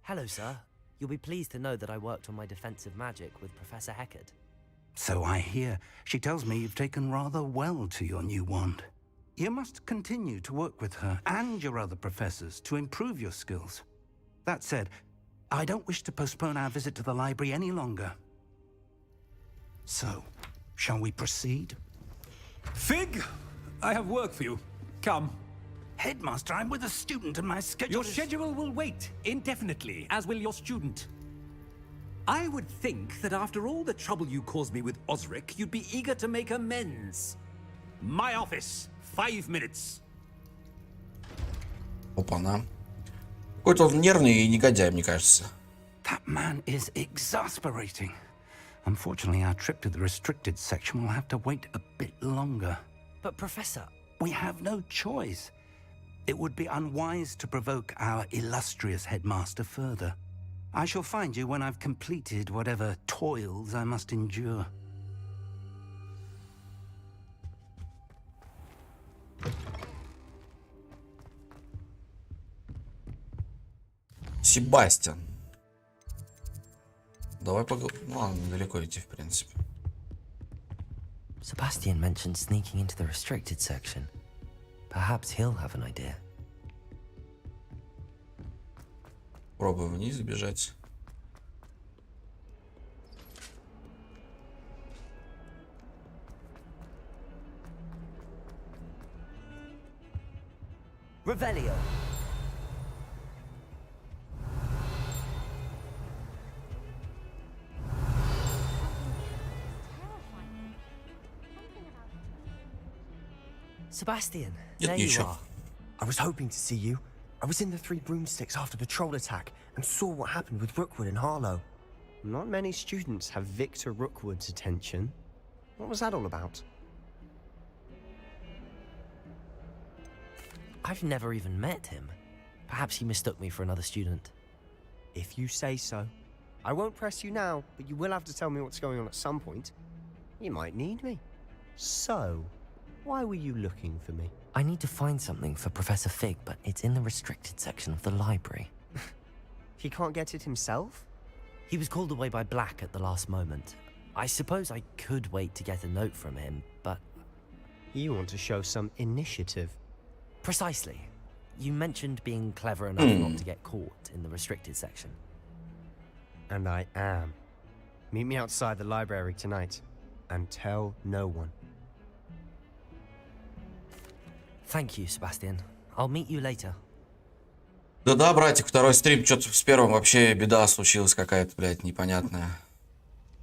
Hello, sir. You'll be pleased to know that I worked on my defensive magic with Professor Heckard. So I hear. She tells me you've taken rather well to your new wand. You must continue to work with her and your other professors to improve your skills. That said, I don't wish to postpone our visit to the library any longer. So, shall we proceed? Fig, I have work for you. Come. Headmaster, I'm with a student and my schedule Your schedule will wait indefinitely, as will your student. I would think that after all the trouble you caused me with Osric, you'd be eager to make amends. My office, 5 minutes. Опа-на. Какой-то он нервный и негодяй, мне кажется. That man is exasperating. Unfortunately, our trip to the restricted section will have to wait a bit longer. But, Professor... We have no choice. It would be unwise to provoke our illustrious headmaster further. I shall find you when I've completed whatever toils I must endure. Себастьян. Давай поговорим. Ну ладно, недалеко идти, в принципе. Sebastian mentioned sneaking into the restricted section. Perhaps he'll have an idea. Пробуем вниз забежать. Revelio. Sebastian, Нет, there you ничего. are. I was hoping to see you. I was in the Three Broomsticks after the troll attack and saw what happened with Rookwood and Harlow. Not many students have Victor Rookwood's attention. What was that all about? I've never even met him. Perhaps he mistook me for another student. If you say so. I won't press you now, but you will have to tell me what's going on at some point. You might need me. So, why were you looking for me? I need to find something for Professor Fig, but it's in the restricted section of the library. He can't get it himself? He was called away by Black at the last moment. I suppose I could wait to get a note from him, but... You want to show some initiative. Precisely. You mentioned being clever enough not to get caught in the restricted section. And I am. Meet me outside the library tonight, and tell no one. Thank you, Sebastian. I'll meet you later. Да-да, братик, второй стрим, что-то с первым вообще беда случилась какая-то, блядь, непонятная.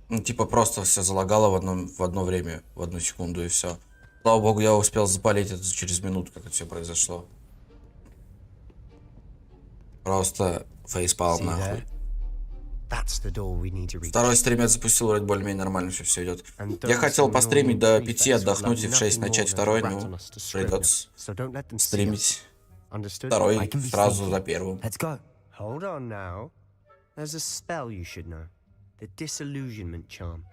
Ну, типа просто все залагало в одно время, в одну секунду и все. Слава богу, я успел запалить это через минуту, как это все произошло. Просто фейспалм нахуй. Второй стрим я запустил, вроде более-менее нормально все идет. Я хотел постримить до 5, отдохнуть и в 6 начать второй, но придется стримить второй сразу за первым. Hold on now. There's a spell you should know. The disillusionment charm.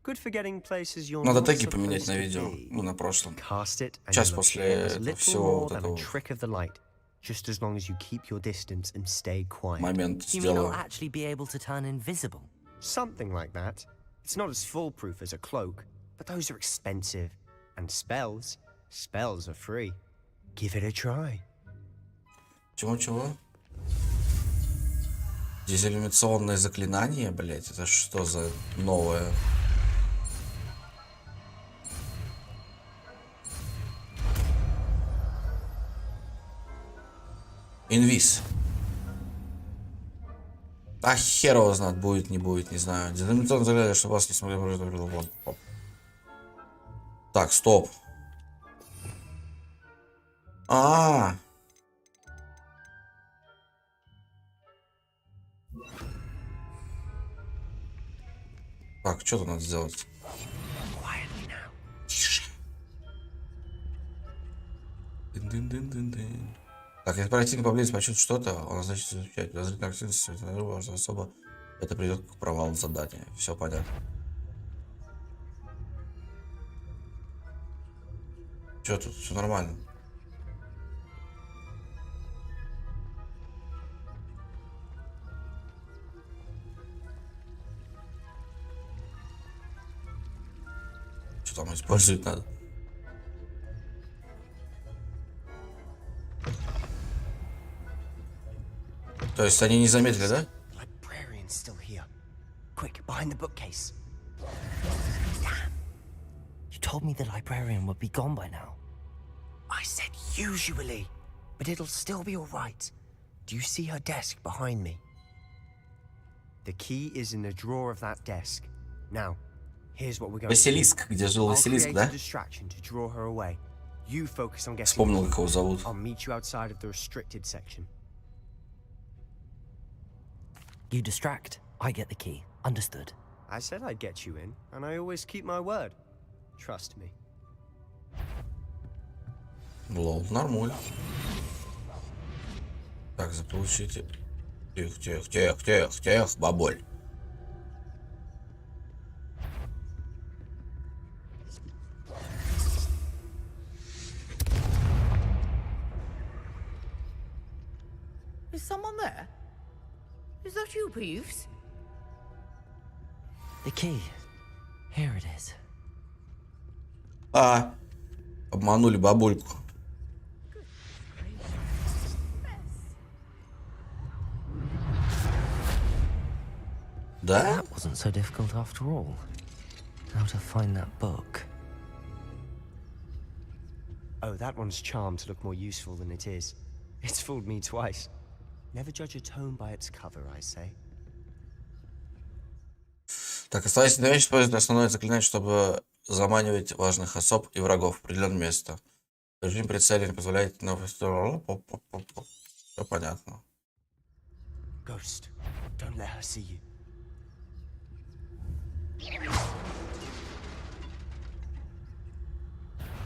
Good for getting places you're Надо not теги поменять supposed на to видео, be. ну на прошлом. Cast it and Час you'll после appear as этого little всего more вот than a этого trick of the light. Just as long as you keep your distance and stay quiet. момент You mean I'll сделаю. actually be able to turn invisible? Something like that. It's not as foolproof as a cloak, but those are expensive. And spells are free. Give it a try. Чего? Дезиллюминационное заклинание, блять, это что за новое? Инвиз. А хер его знает, будет, не будет, не знаю. Дезиллюминационное заклинание, что вас не смогли... Так, стоп. Так, что тут надо сделать? Тише. Так, если противник поблизости почувствует что-то, он значит изучать. Подозрительная активность особо это приведет к провалу задания. Все понятно. Что тут? Все нормально. Что там использовать надо? То есть они не заметили, да? Librarian's still here. Quick, behind the bookcase. You told me the librarian would be gone by now. I said usually, but it'll still be all right. Do you see her desk behind me? The key is in the drawer of that desk. Now, here's what we're going to do. Василиск, где жил Василиск, да? Вспомнил, как его зовут. I'll meet you outside of the restricted section. You distract, I get the key. Understood. I said I'd get you in, and I always keep my word. Trust me. Лол, нормуль. Так, заполучите. Тихо, баболь. Is someone there? Is that you, Peeves? The key. Here it is. Обманули бабульку. Да? That wasn't so difficult after all. How to find that book? Oh, that one's charmed to look more useful than it is. It's fooled me twice. Never judge a tome by its cover, I say. Так, оставайся на вещь, используй основное заклинание, чтобы заманивать важных особ и врагов в определенное место. Режим прицеливания позволяет... Все понятно. Ghost, don't let her see you.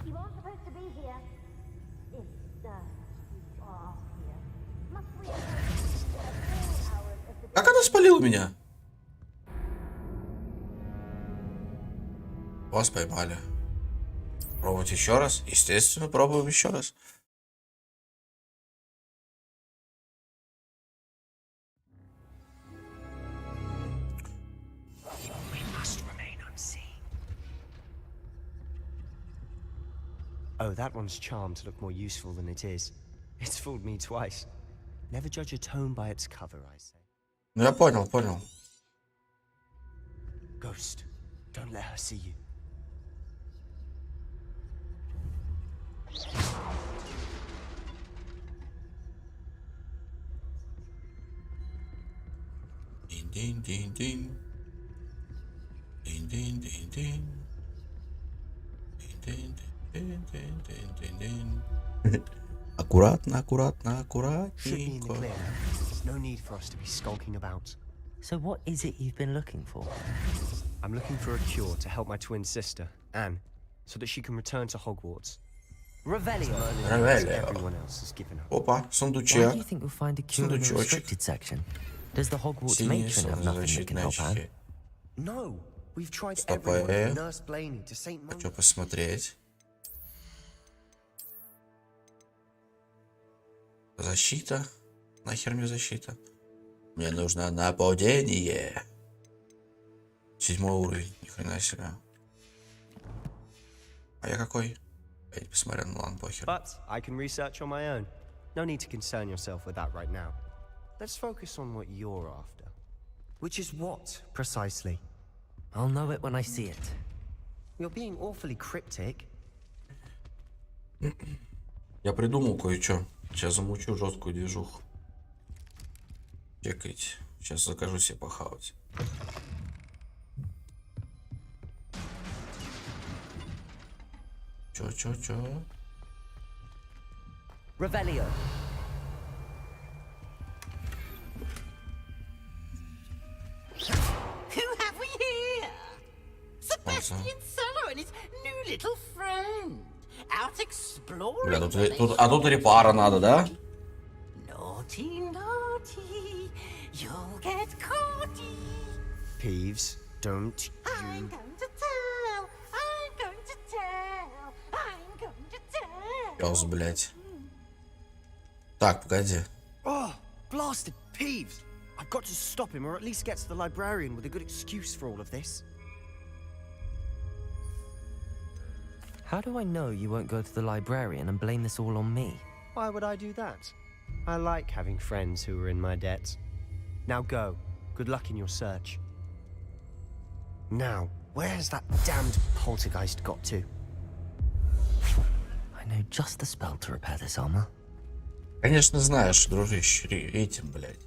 You aren't supposed to be here. If you are here, must we Как она спалила меня? Вас поймали. Пробовать еще раз? Естественно, пробуем еще раз. Oh, that one's charmed to look more useful than it is. It's fooled me twice. Never judge a tome by its cover, I say. Ну я понял. Ghost, don't let her see you. Динь-динь-динь-динь. Динь-динь-динь-динь. Динь-динь-динь-динь. Аккуратно, аккуратно, Should be in the аккуратненько. clear now. There's no need for us to be skulking about. So what is it you've been looking for? I'm looking for a cure to help my twin sister, Anne, so that she can return to Hogwarts. Revelio. Everyone else has given up. Опа, Why do сундучек. you think we'll find a cure in the Сундучочек. restricted section? Does the Hogwarts Синие matron have nothing that can help Anne? защитные. No, we've tried Стопэ. everyone from Nurse Blaney to St. Mungo. Хочу посмотреть. Защита. Нахер мне защита? Мне нужно нападение. 7 уровень. Ни хрена себе. А я какой? Я не посмотрел, ну ладно, похер. But I can research on my own. No need to concern yourself with that right now. Let's focus on what you're after. Which is what, precisely? I'll know it when I see it. You're being awfully cryptic. Я придумал кое-что. Сейчас замучу жесткую движуху. Чекайте. Сейчас закажу себе похавать. Чё? Revelio. Who have we here? Sebastian Solo and his new little friend. Out exploring. Бля, тут репара надо, да? Naughty, naughty. You'll get caughty. Peeves, don't I'm going to tell. I'm going to tell. I'm going to tell. Пёс, блядь. Так, погоди. Oh, blasted Peeves! I've got to stop him, or at least get to the librarian with a good excuse for all of this. How do I know you won't go to the librarian and blame this all on me? Why would I do that? I like having friends who are in my debt. Now go. Good luck in your search. Now, where's that damned poltergeist got to? I know just the spell to repair this armor. Конечно знаешь, дружище, этим, блядь.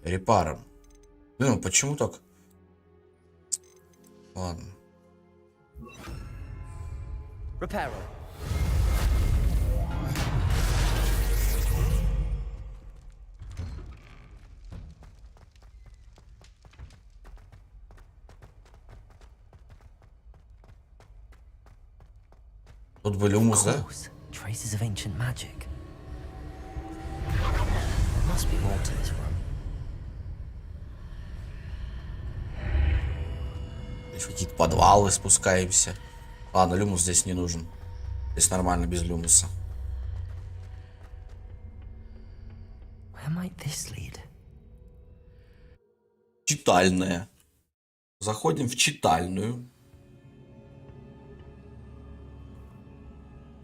Репаром. Блин, почему так? Ладно. Reparo. Тут были умус, да? Traces of ancient magic. There must be more to this room. В какие-то подвалы спускаемся. Ладно, люмус здесь не нужен. Здесь нормально без люмуса. Where might this lead? Читальная. Заходим в читальную.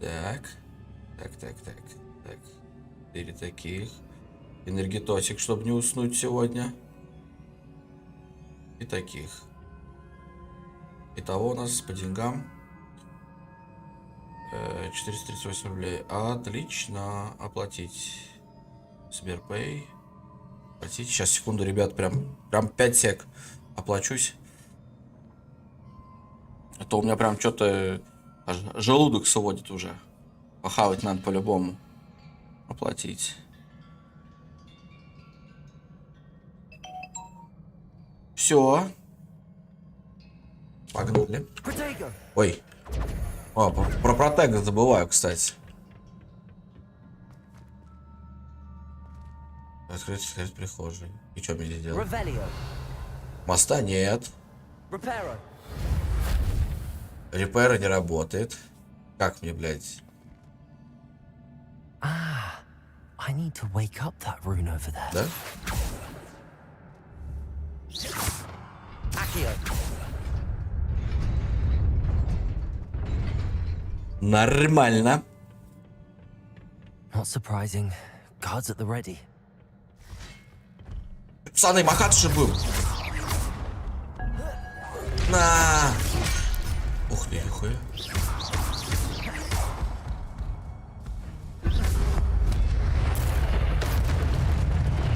Так. 4 таких. Энергетосик, чтобы не уснуть сегодня. И таких. Итого у нас по деньгам 438 рублей. Отлично. Оплатить. Сберпэй. Оплатить. Сейчас, секунду, ребят. Прям 5 сек. Оплачусь. А то у меня прям что-то желудок сводит уже. Похавать надо по-любому. Оплатить. Все. Погнали. Ой. О, про протега забываю, кстати. Открыть прихожей. И что мне здесь делать? Моста нет. Репера не работает. Как мне, блядь? I need to wake up that rune over there. Да? Нормально. Not surprising. Guards at the ready. Пацаны, махат же был. На. Ух ты, нихуя.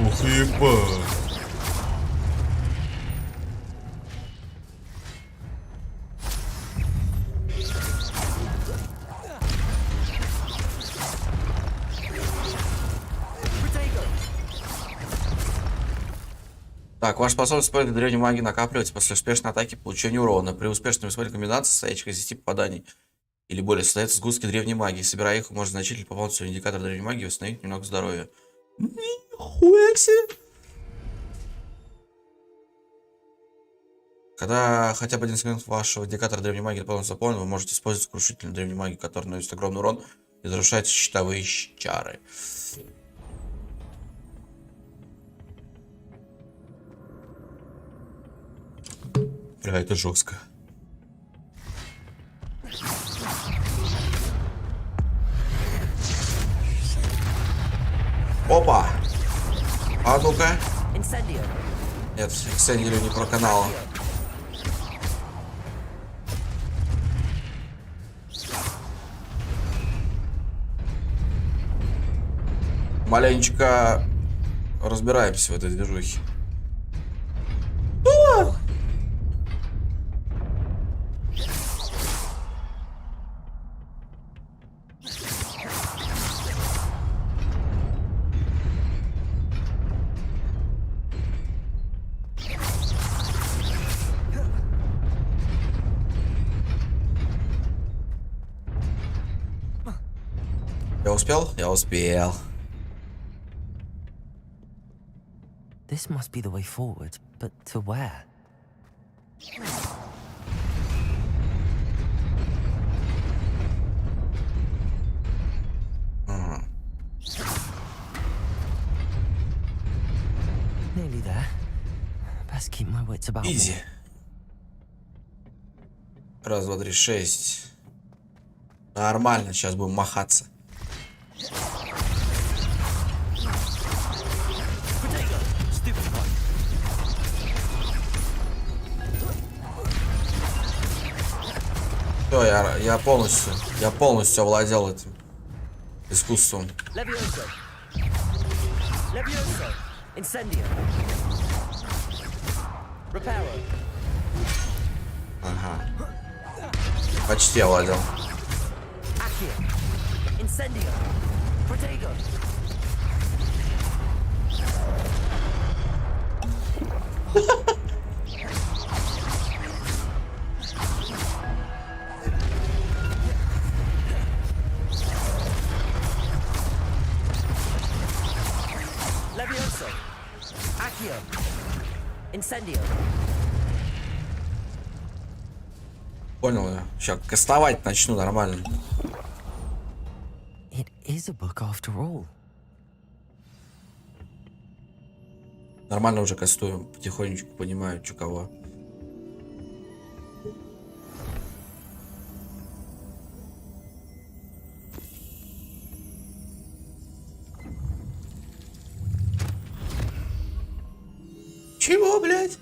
Ух, ебать. Так, ваша способность использовать древнюю магию накапливается после успешной атаки получения урона. При успешном использовании комбинации, состоящих из 10 попаданий или более, создаются сгустки древней магии. Собирая их, можно значительно пополнить свой индикатор древней магии и восстановить немного здоровья. Нихуя себе! Когда хотя бы один сегмент вашего индикатора древней магии полностью заполнен, вы можете использовать крушительную древнюю магию, которая наносит огромный урон и разрушает щитовые чары. Бля, это жестко. Опа! А ну-ка. Нет, экстендерю не про канал. Маленечко разбираемся в этой движухе. Я успел? Я успел. This must be the way forward, but to where? Nearly there. Best keep my wits about me. Изи. Раз, два, три, шесть. Нормально, сейчас будем махаться. Все, я полностью овладел этим искусством. Ага. Почти овладел. Понял я. Сейчас кастовать начну нормально. It is a book after all. Нормально уже кастую. Потихонечку понимаю, что кого. Чего, блядь?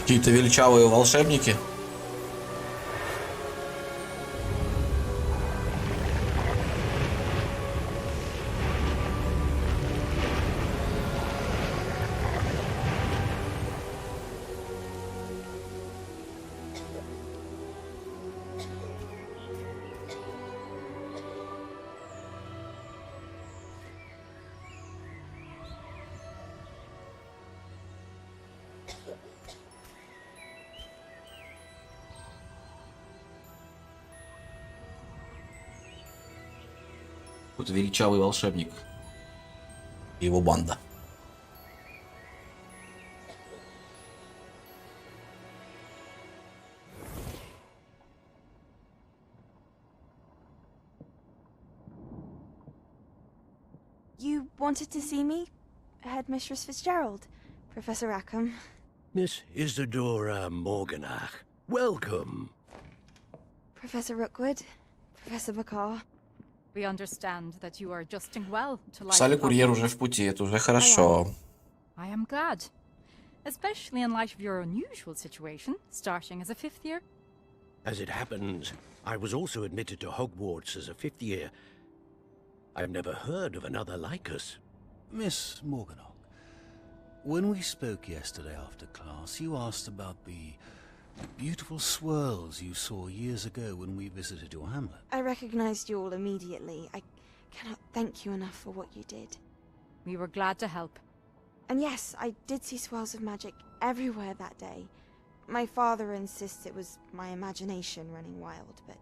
Какие-то величавые волшебники. Какой-то величавый волшебник. и его банда. You wanted to see me? Headmistress Fitzgerald, Professor Rackham. Miss Isadora Morganach, welcome. Professor Rookwood, Professor Bakar. We understand that you are adjusting well to life. Писали, курьер уже в пути, это уже хорошо. I am glad. Especially in light of your unusual situation, starting as a 5th year. As it happens, I was also admitted to Hogwarts as a 5th year. I've never heard of another like us. Miss Morganach, when we spoke yesterday after class, you asked about the beautiful swirls you saw years ago when we visited your hamlet. I recognized you all immediately. I cannot thank you enough for what you did. We were glad to help. And yes, I did see swirls of magic everywhere that day. My father insists it was my imagination running wild, but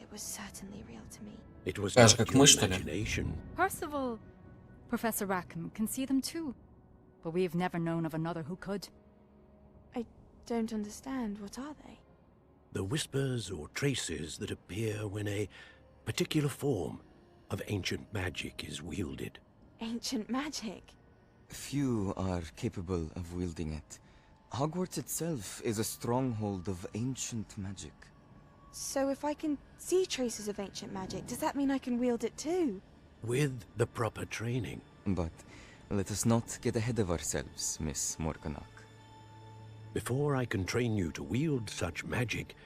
it was certainly real to me. It was Знаешь, not как your мы, что ли? imagination. Percival, Professor Rackham can see them too, but we have never known of another who could. I don't understand. What are they? The whispers or traces that appear when a particular form of ancient magic is wielded. Ancient magic? Few are capable of wielding it. Hogwarts itself is a stronghold of ancient magic. So if I can see traces of ancient magic, does that mean I can wield it too? With the proper training. But let us not get ahead of ourselves, Miss Morganach. Before I can train you to wield such magic,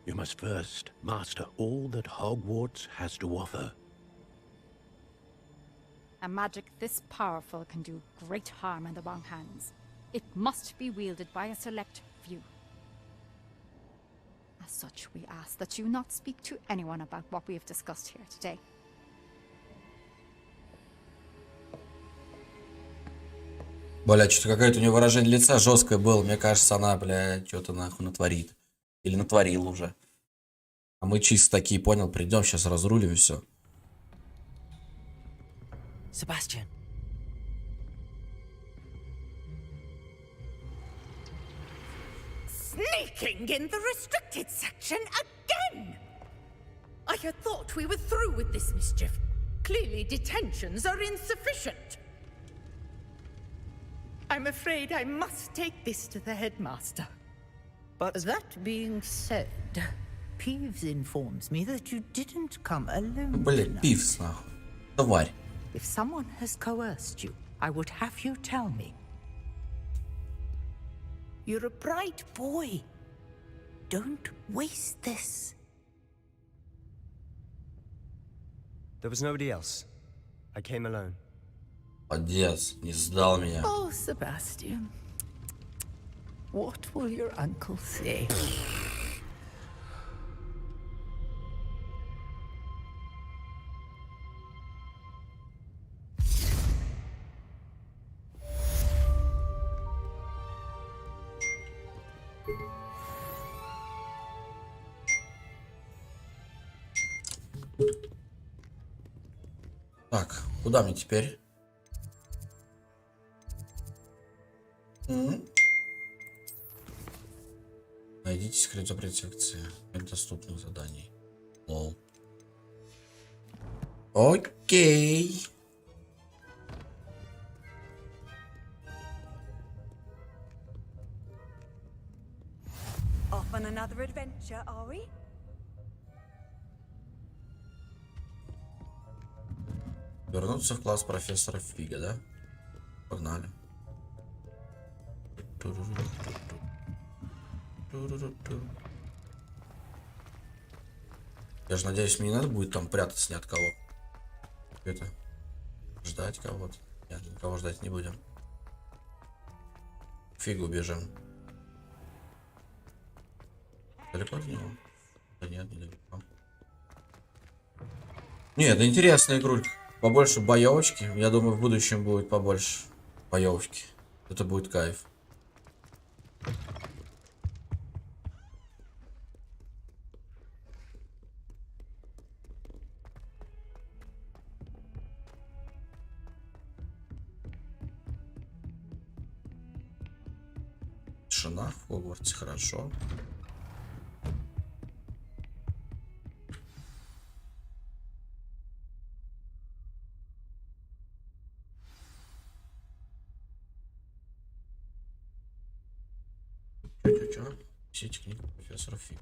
you must first master all that Hogwarts has to offer. A magic this powerful can do great harm in the wrong hands. It must be wielded by a select few. As such, we ask that you not speak to anyone about what we have discussed here today. Бля, что-то какое-то у нее выражение лица жесткое было. Мне кажется, она, бля, что-то нахуй натворит. Или натворила уже. А мы чисто такие, понял, придем, сейчас разрулим и все. Sebastian. Sneaking in the restricted section again! I had thought we were through with this mischief. Clearly detentions are insufficient. I'm afraid I must take this to the headmaster. But that being said, Peeves informs me that you didn't come alone. Блять, Пивс, нахуй. Тварь. If someone has coerced you, I would have you tell me. You're a bright boy. Don't waste this. There was nobody else. I came alone. Молодец, не сдал меня. Oh, Sebastian. What will your uncle say? Так, куда мне теперь? Найдите секрет запрет секции. Нет доступных заданий. Лол. Окей. Off on another adventure, are we? Вернуться в класс профессора Фига, да? Погнали. Я же надеюсь, мне не надо будет там прятаться ни от кого. Это ждать кого-то. Нет, никого ждать не будем. Фигу бежим. Далеко от него? Да нет, недалеко. Нет, это интересная игрулька. Побольше боевочки. Я думаю, в будущем будет побольше боевочки. Это будет кайф. Тишина в Хогвартсе, хорошо. Чё? Сеть книг профессора Фи.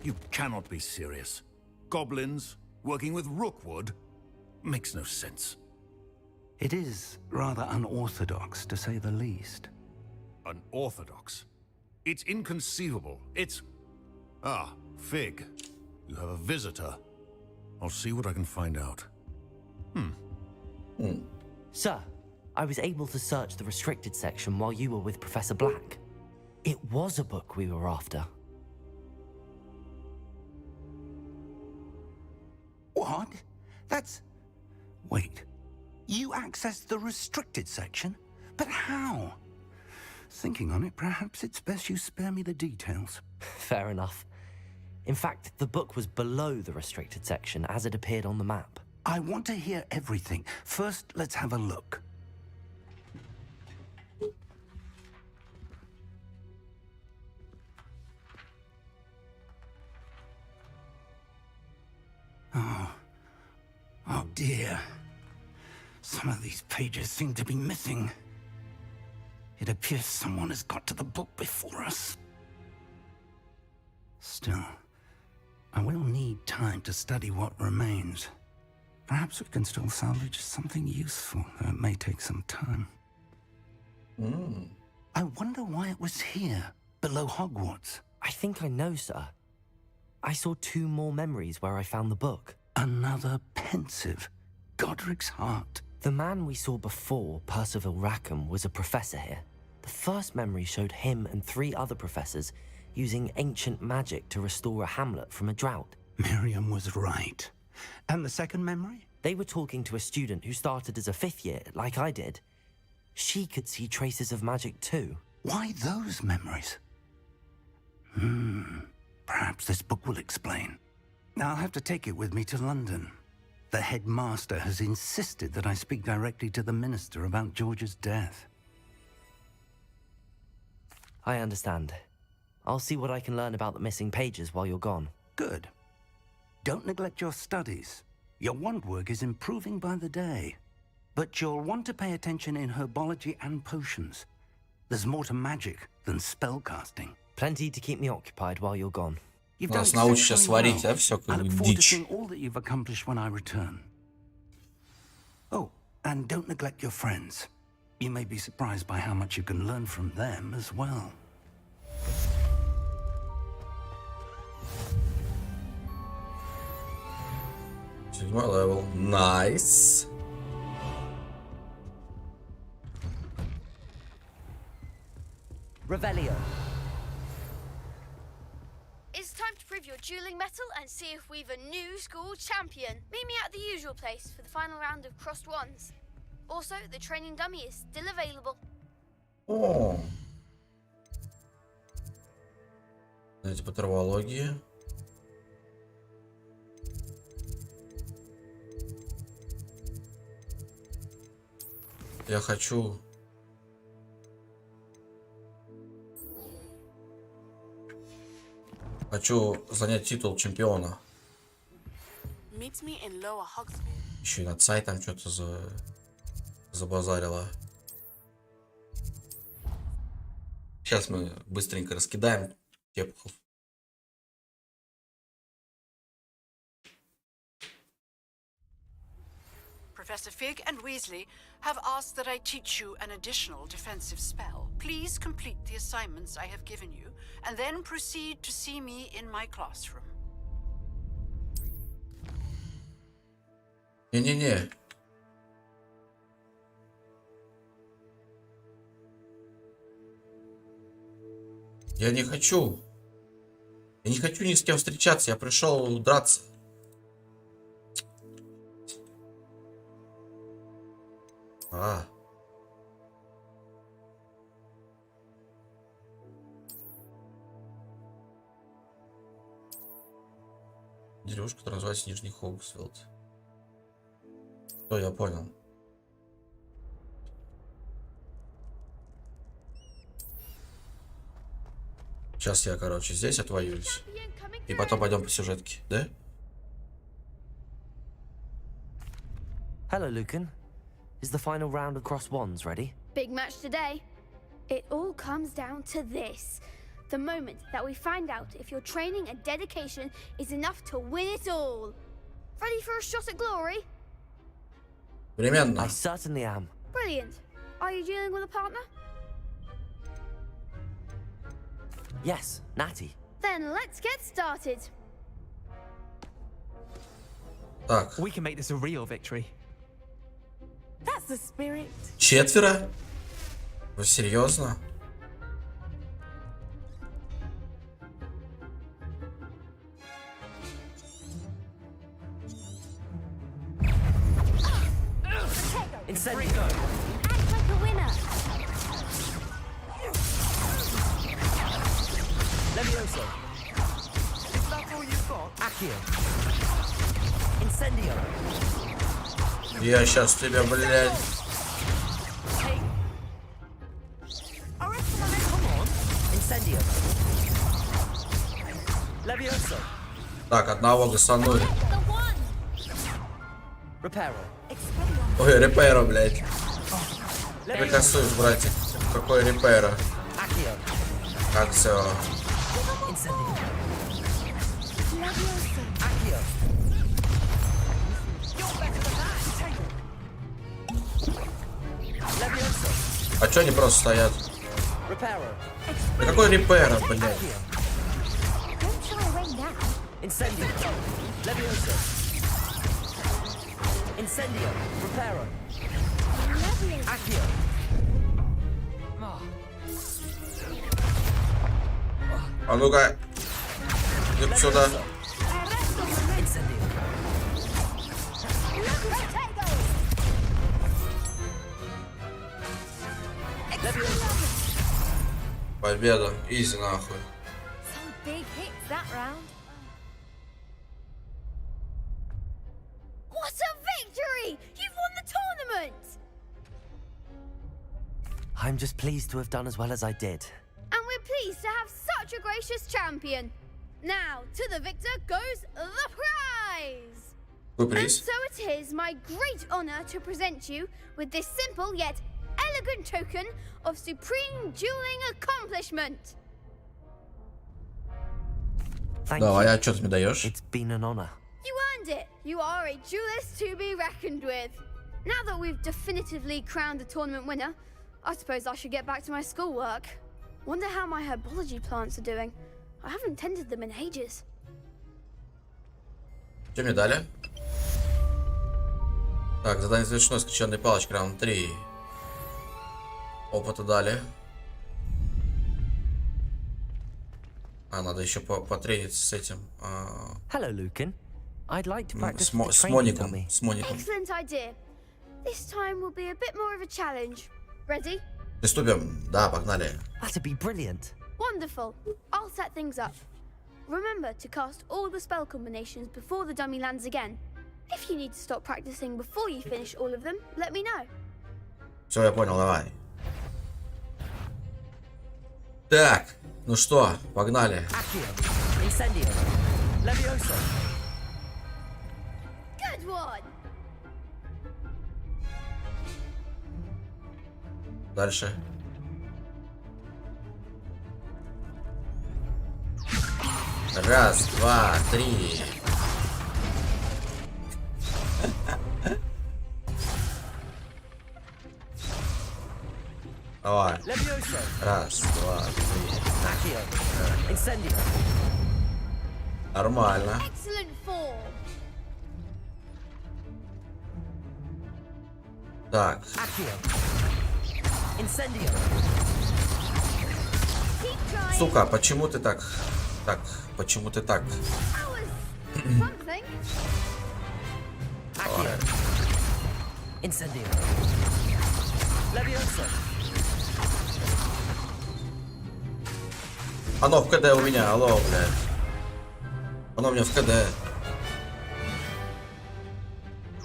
You cannot be serious. Goblins working with Rookwood makes no sense. It is rather unorthodox, to say the least. Unorthodox? It's inconceivable. It's... Ah, Fig. You have a visitor. I'll see what I can find out. Sir, I was able to search the restricted section while you were with Professor Black. It was a book we were after. What? That's... Wait. You accessed the restricted section? But how? Thinking on it, perhaps it's best you spare me the details. Fair enough. In fact, the book was below the restricted section as it appeared on the map. I want to hear everything. First, let's have a look. Oh dear. Some of these pages seem to be missing. It appears someone has got to the book before us. Still, I will need time to study what remains. Perhaps we can still salvage something useful, though it may take some time. I wonder why it was here, below Hogwarts. I think I know, sir. I saw 2 more memories where I found the book. Another pensive Godric's heart. The man we saw before, Percival Rackham, was a professor here. The first memory showed him and 3 other professors using ancient magic to restore a hamlet from a drought. Miriam was right. And the second memory? They were talking to a student who started as a 5th year, like I did. She could see traces of magic too. Why those memories? Perhaps this book will explain. I'll have to take it with me to London. The headmaster has insisted that I speak directly to the minister about George's death. I understand. I'll see what I can learn about the missing pages while you're gone. Good. Don't neglect your studies. Your wand work is improving by the day. But you'll want to pay attention in herbology and potions. There's more to magic than spellcasting. Plenty to keep me occupied while you're gone. You've done Нас научишь сейчас exceptionally варить, well. а? Всякую I look forward to дичь. seeing all that you've accomplished when I return. Oh, and don't neglect your friends. You may be surprised by how much you can learn from them as well. Седьмой левел. Найс. Revelio. It's time to prove your dueling mettle and see if we've a new school champion. Meet me at the usual place for the final round of crossed wands. Also, the training dummy is still available. О. Знаете, по травологии. Я хочу... Хочу занять титул чемпиона. Meet me in Lower Hogsmeade. Еще и над сайтом что-то забазарила. Сейчас мы быстренько раскидаем тепхов. Professor Fig and Weasley have asked that I teach you an additional defensive spell. Please complete the assignments I have given you, and then proceed to see me in my classroom. Не-не-не. Я не хочу. Я не хочу ни с кем встречаться. Я пришел драться. Деревушка, которая называется Нижний Хогсфилд. Что, я понял. Сейчас я, короче, здесь отвоюсь. И потом пойдем по сюжетке, да? Hello, Lucan. Is the final round of cross wands ready? Big match today. It all comes down to this. The moment that we find out if your training and dedication is enough to win it all. Ready for a shot at glory? Временно. I certainly am. Brilliant. Are you dealing with a partner? Yes, Natty. Then let's get started. Так. We can make this a real victory. That's the spirit. Четверо? Вы серьезно? Incendio. Act like a winner. Levioso. Is that all you've got? Accio. Incendio. Я сейчас тебя, блядь. Incendio. Levioso. Так, одного гасанули. Reparo. Ой, репейро, блядь. Прикасуюсь, братик. Какой репейро? Accio. Как все. Incendio. Accio. Levioso. А чё они просто стоят? Reparo. Да какой репейро, блядь? Don't shy away now. Incendio. Levioso. Incendio. Reparo. Accio. А ну-ка. Иди сюда. Incendio. Победа. Изи нахуй. Some big hits that round. What a victory! You've won the tournament! I'm just pleased to have done as well as I did. And we're pleased to have such a gracious champion. Now, to the victor goes the prize! Good And prize. so it is my great honor to present you with this simple yet elegant token of supreme dueling accomplishment. Thank Давай, you. а что ты мне даешь? It's been an honor. You earned it. You are a duelist to be reckoned with. Now that we've definitively crowned the tournament winner, I suppose I should get back to my schoolwork. Wonder how my herbology plants are doing. I haven't tended them in ages. Что мне дали? Так, задание завершено. Скрещенной палочкой, раунд 3. Опыта дали. А, надо еще потрениться с этим. Hello, Lucan. I'd like to practice С with the с training Моником. dummy. С Моником. Excellent idea. This time will be a bit more of a challenge. Ready? Приступим. Да, погнали. That'd be brilliant. Wonderful. I'll set things up. Remember to cast all the spell combinations before the dummy lands again. If you need to stop practicing before you finish all of them, let me know. Все, я понял, давай. Так, ну что, погнали. Accio. Incendio. Levioso. Good one. Дальше. Раз, два, три. Давай. Levioso. Раз, два, три. Accio. Incendio. Нормально. Excellent form. Так. Accio. Incendio. Keep trying. Сука, почему ты так? Так, почему ты так? That was something. Accio. Incendio. Levioso. Оно в КД у меня, алло, блядь. Оно у меня в КД.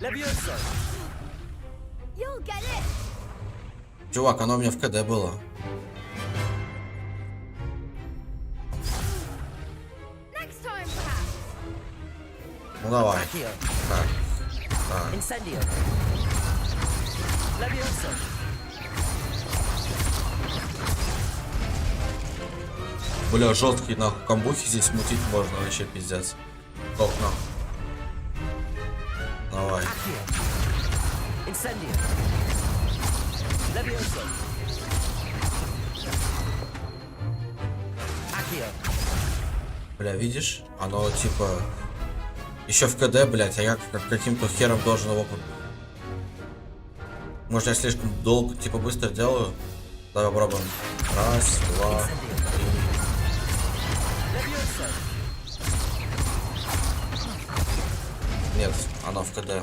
Levioso. You'll get it. Чувак, оно у меня в КД было. Ну давай. Accio. Так. Так. Incendio. Leviosa. Бля, жесткие нахуй камбухи здесь мутить можно вообще пиздец. Топ нахуй. Давай. Accio. Incendio. Leviosa. Accio. Бля, видишь? Оно типа... Еще в КД, блядь, а я каким-то хером должен его... Может, я слишком долго, типа, быстро делаю? Давай попробуем. Раз, два, три. Нет, оно в КД.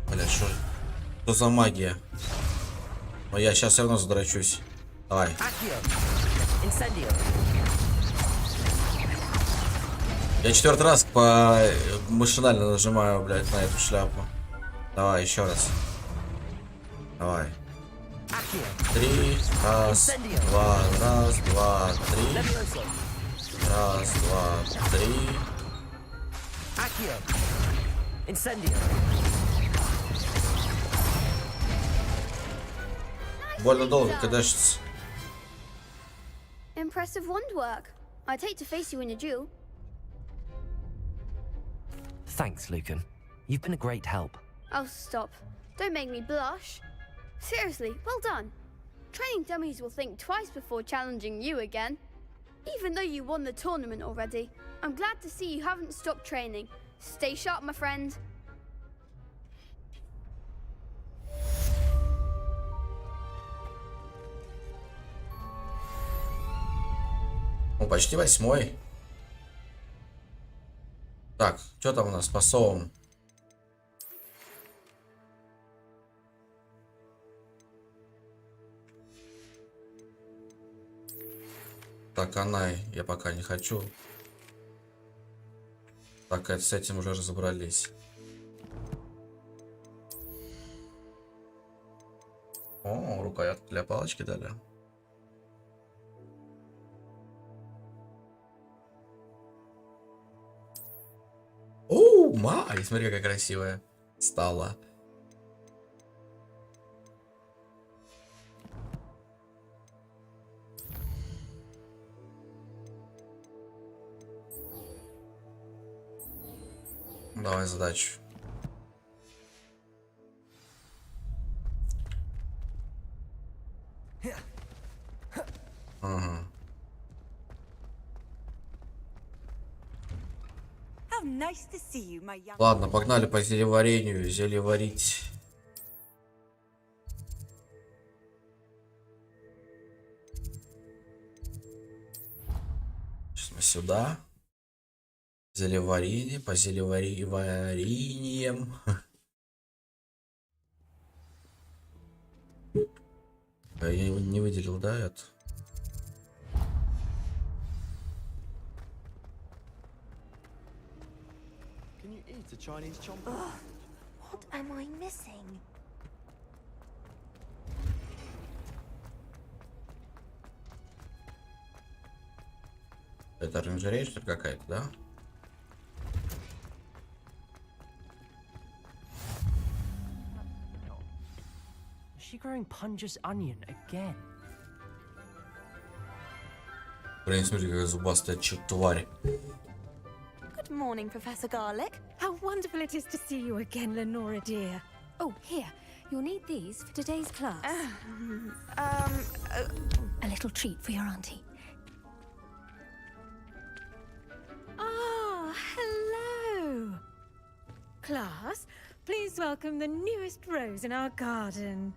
Бля, что за магия? Но я сейчас все равно задрачусь. Давай. Я 4-й раз по машинально нажимаю, блядь, на эту шляпу. Давай, еще раз. Давай. 3, раз, два, раз, два, три. Раз, два, три. Больно долго, когда ж... Impressive wand work. I'd hate to face you in a duel. Thanks, Lucan. You've been a great help. Oh, stop. Don't make me blush. Seriously, well done. Training dummies will think twice before challenging you again. Even though you won the tournament already, I'm glad to see you haven't stopped training. Stay sharp, my friend. Ну, почти 8-й. Так, что там у нас по совам? Так, она, я пока не хочу. Так, это с этим уже разобрались. О, рукоятку для палочки дали. Оу, май, смотри, какая красивая стала. Давай задачу. Ага. Ладно, погнали по зельеварению. Зелье варить. Сейчас мы сюда. Зельеварение, по зельеварениям. Я его не выделил, да, это? What am I missing? Это оранжерея, что ли, какая-то, да? Is she growing Punja's onion again? Блин, смотри, какая зубастая тварь. Good morning, Professor Garlic. How wonderful it is to see you again, Lenora dear. Oh, here, you'll need these for today's class. A little treat for your auntie. Ah, hello. Class, please welcome the newest rose in our garden.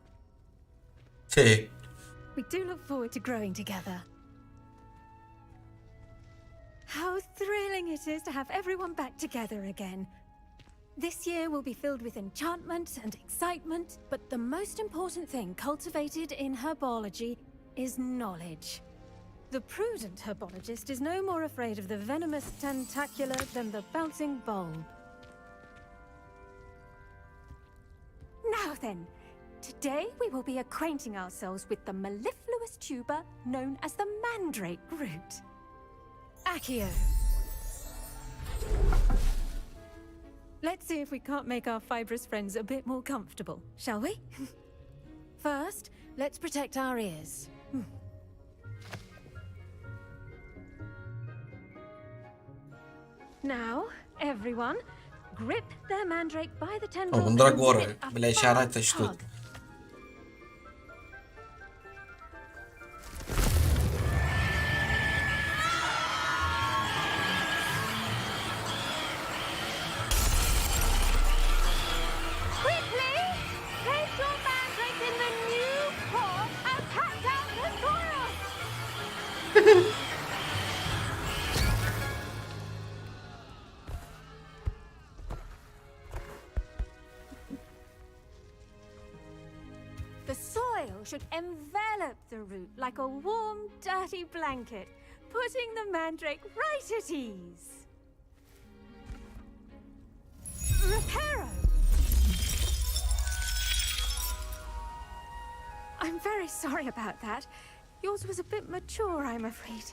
Hey. We do look forward to growing together. How thrilling it is to have everyone back together again. This year will be filled with enchantment and excitement, but the most important thing cultivated in herbology is knowledge. The prudent herbologist is no more afraid of the venomous tentacula than the bouncing bulb. Now then, today we will be acquainting ourselves with the mellifluous tuber known as the mandrake root. Accio. Let's see if we can't make our fibrous friends a bit more comfortable, shall we? First, let's protect our ears. Now, everyone, grip their mandrake by the О, tendrils. мандрагоры. Бля, еще орать начнут. Quickly, place your mandrake in the new pot and pat down the soil. The soil should envelop the root like a warm, dirty blanket, putting the mandrake right at ease. Reparo! I'm very sorry about that. Yours was a bit mature, I'm afraid.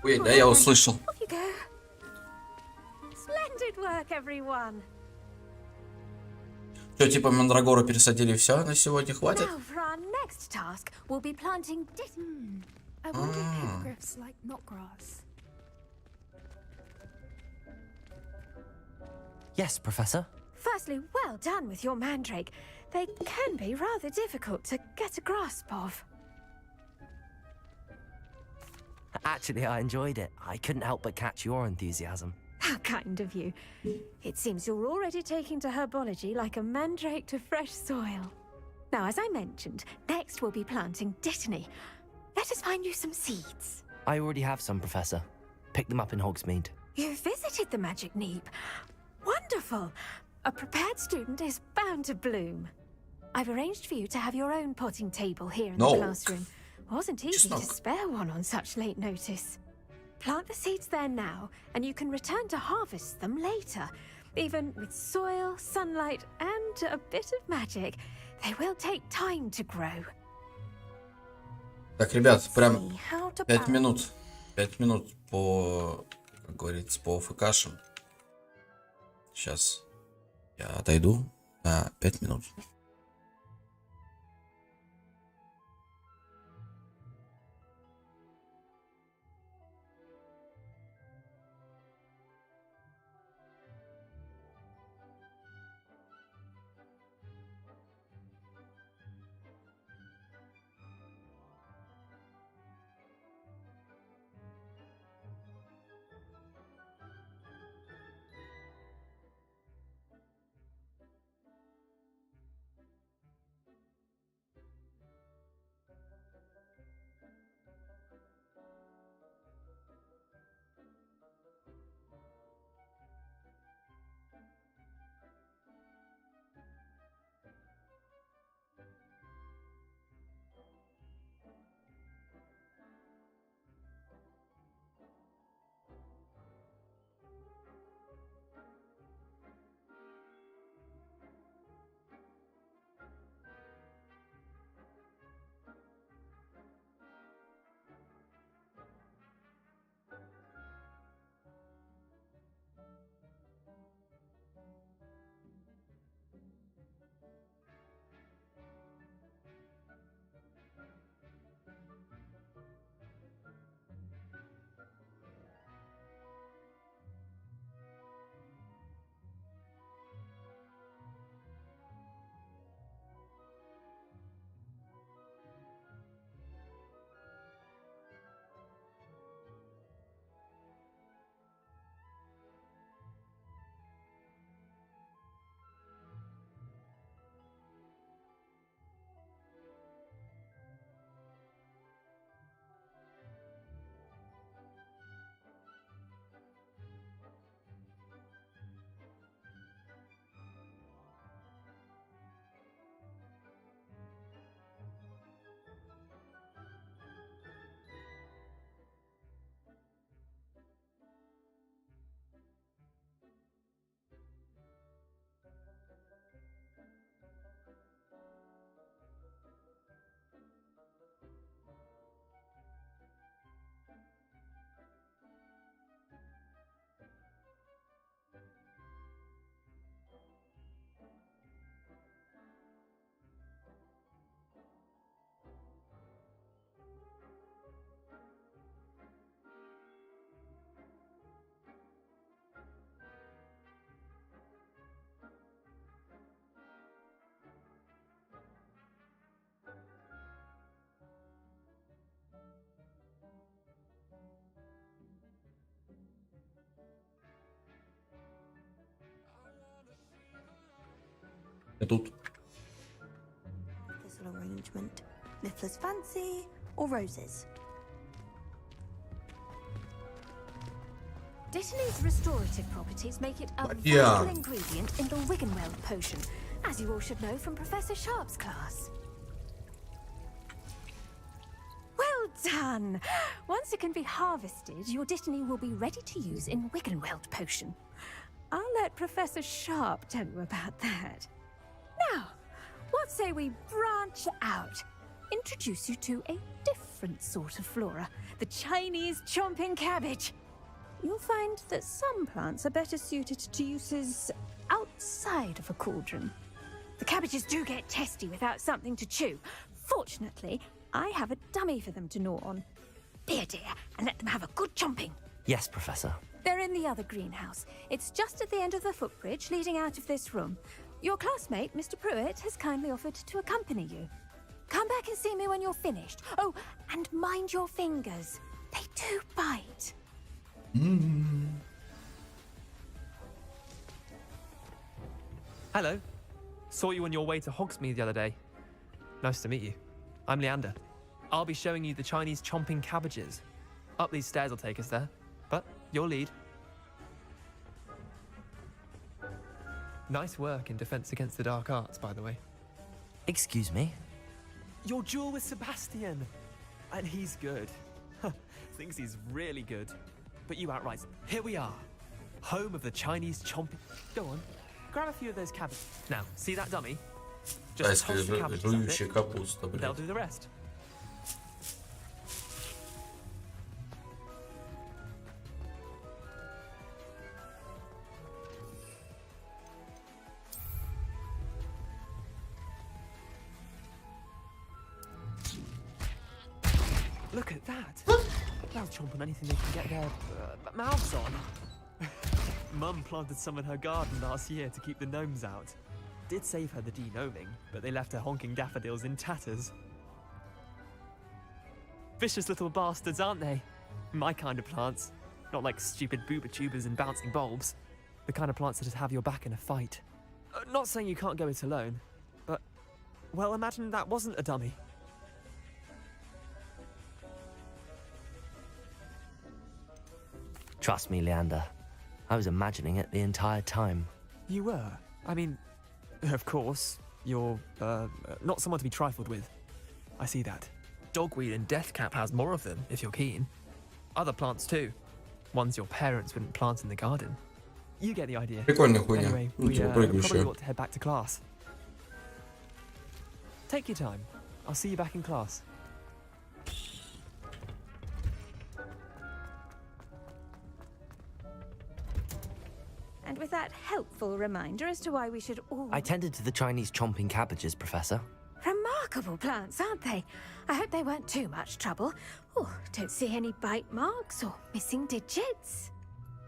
Ой, да, я услышал. Off you go. Splendid work, everyone. Что, типа мандрагору пересадили, все, на сегодня хватит? Now for our next task, we'll be planting I wonder if hippogriffs like not grass. Yes, Professor. Firstly, well done with your mandrake. They can be rather difficult to get a grasp of. Actually, I enjoyed it. I couldn't help but catch your enthusiasm. How kind of you. It seems you're already taking to herbology like a mandrake to fresh soil. Now, as I mentioned, next we'll be planting dittany. Let us find you some seeds. I already have some, Professor. Picked them up in Hogsmeade. You visited the Magic Neep. Wonderful. A prepared student is bound to bloom. I've arranged for you to have your own potting table here in the classroom. Wasn't easy to spare one on such late notice. Plant the seeds there now, and you can return to harvest them later. Even with soil, sunlight, and a bit of magic, they will take time to grow. Так, ребят, прям 5 минут. 5 минут по, как говорится, по ФКшам. Сейчас я отойду на 5 минут. Я тут. This little arrangement. Niffler's fancy or roses? Dittany's restorative properties make it a Yeah. vital ingredient in the Wiggenweld potion, as you all should know from Professor Sharp's class. Well done! Once it can be harvested, your Dittany will be ready to use in Wiggenweld potion. I'll let Professor Sharp tell you about that. Now, what say we branch out? Introduce you to a different sort of flora, the Chinese chomping cabbage. You'll find that some plants are better suited to uses outside of a cauldron. The cabbages do get testy without something to chew. Fortunately, I have a dummy for them to gnaw on. Be a dear and let them have a good chomping. Yes, Professor. They're in the other greenhouse. It's just at the end of the footbridge leading out of this room. Your classmate, Mr. Pruitt, has kindly offered to accompany you. Come back and see me when you're finished. Oh, and mind your fingers. They do bite. Hello. Saw you on your way to Hogsmeade the other day. Nice to meet you. I'm Leander. I'll be showing you the Chinese chomping cabbages. Up these stairs will take us there. But your lead. Nice work in Defense Against the Dark Arts, by the way. Excuse me? Your duel with Sebastian. And he's good. Thinks he's really good. But you outright. Here we are. Home of the Chinese chomping. Go on. Grab a few of those cabbages. Now, see that dummy? Just toss the cabbages at it. Капуста, They'll блядь. do the rest. Look at that. They'll chomp on anything they can get their mouths on. Mum planted some in her garden last year to keep the gnomes out. Did save her the de-gnoming, but they left her honking daffodils in tatters. Vicious little bastards, aren't they? My kind of plants. Not like stupid booba tubers and bouncing bulbs. The kind of plants that just have your back in a fight. Not saying you can't go it alone, but, well, imagine that wasn't a dummy. Trust me, Leander. I was imagining it the entire time. You were? I mean, of course, you're, not someone to be trifled with. I see that. Dogweed and deathcap has more of them, if you're keen. Other plants too. Ones your parents wouldn't plant in the garden. You get the idea. Прикольная хуйня. Anyway, Ну, we типа probably прыгающая. ought to head back to class. Take your time. I'll see you back in class. And with that helpful reminder as to why we should all... I tended to the Chinese chomping cabbages, Professor. Remarkable plants, aren't they? I hope they weren't too much trouble. Oh, don't see any bite marks or missing digits.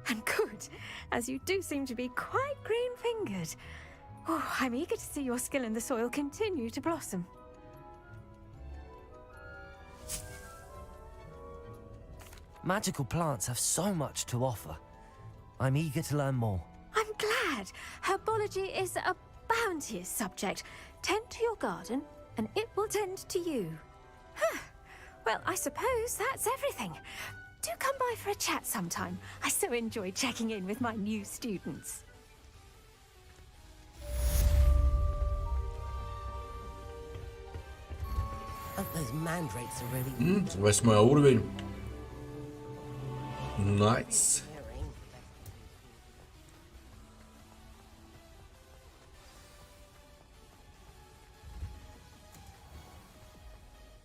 And good, as you do seem to be quite green-fingered. Oh, I'm eager to see your skill in the soil continue to blossom. Magical plants have so much to offer. I'm eager to learn more. I'm glad. Herbology is a bounteous subject. Tend to your garden, and it will tend to you. Huh. Well, I suppose that's everything. Do come by for a chat sometime. I so enjoy checking in with my new students. Oh, those mandrakes are really... 8 уровень. Найс.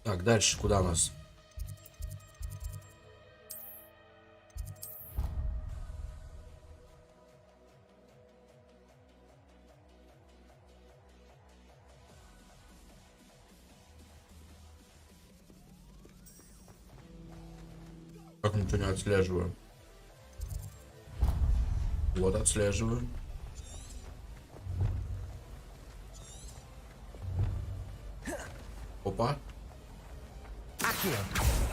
Так, дальше куда у нас? Как ничего не отслеживаю? Вот отслеживаю. Опа.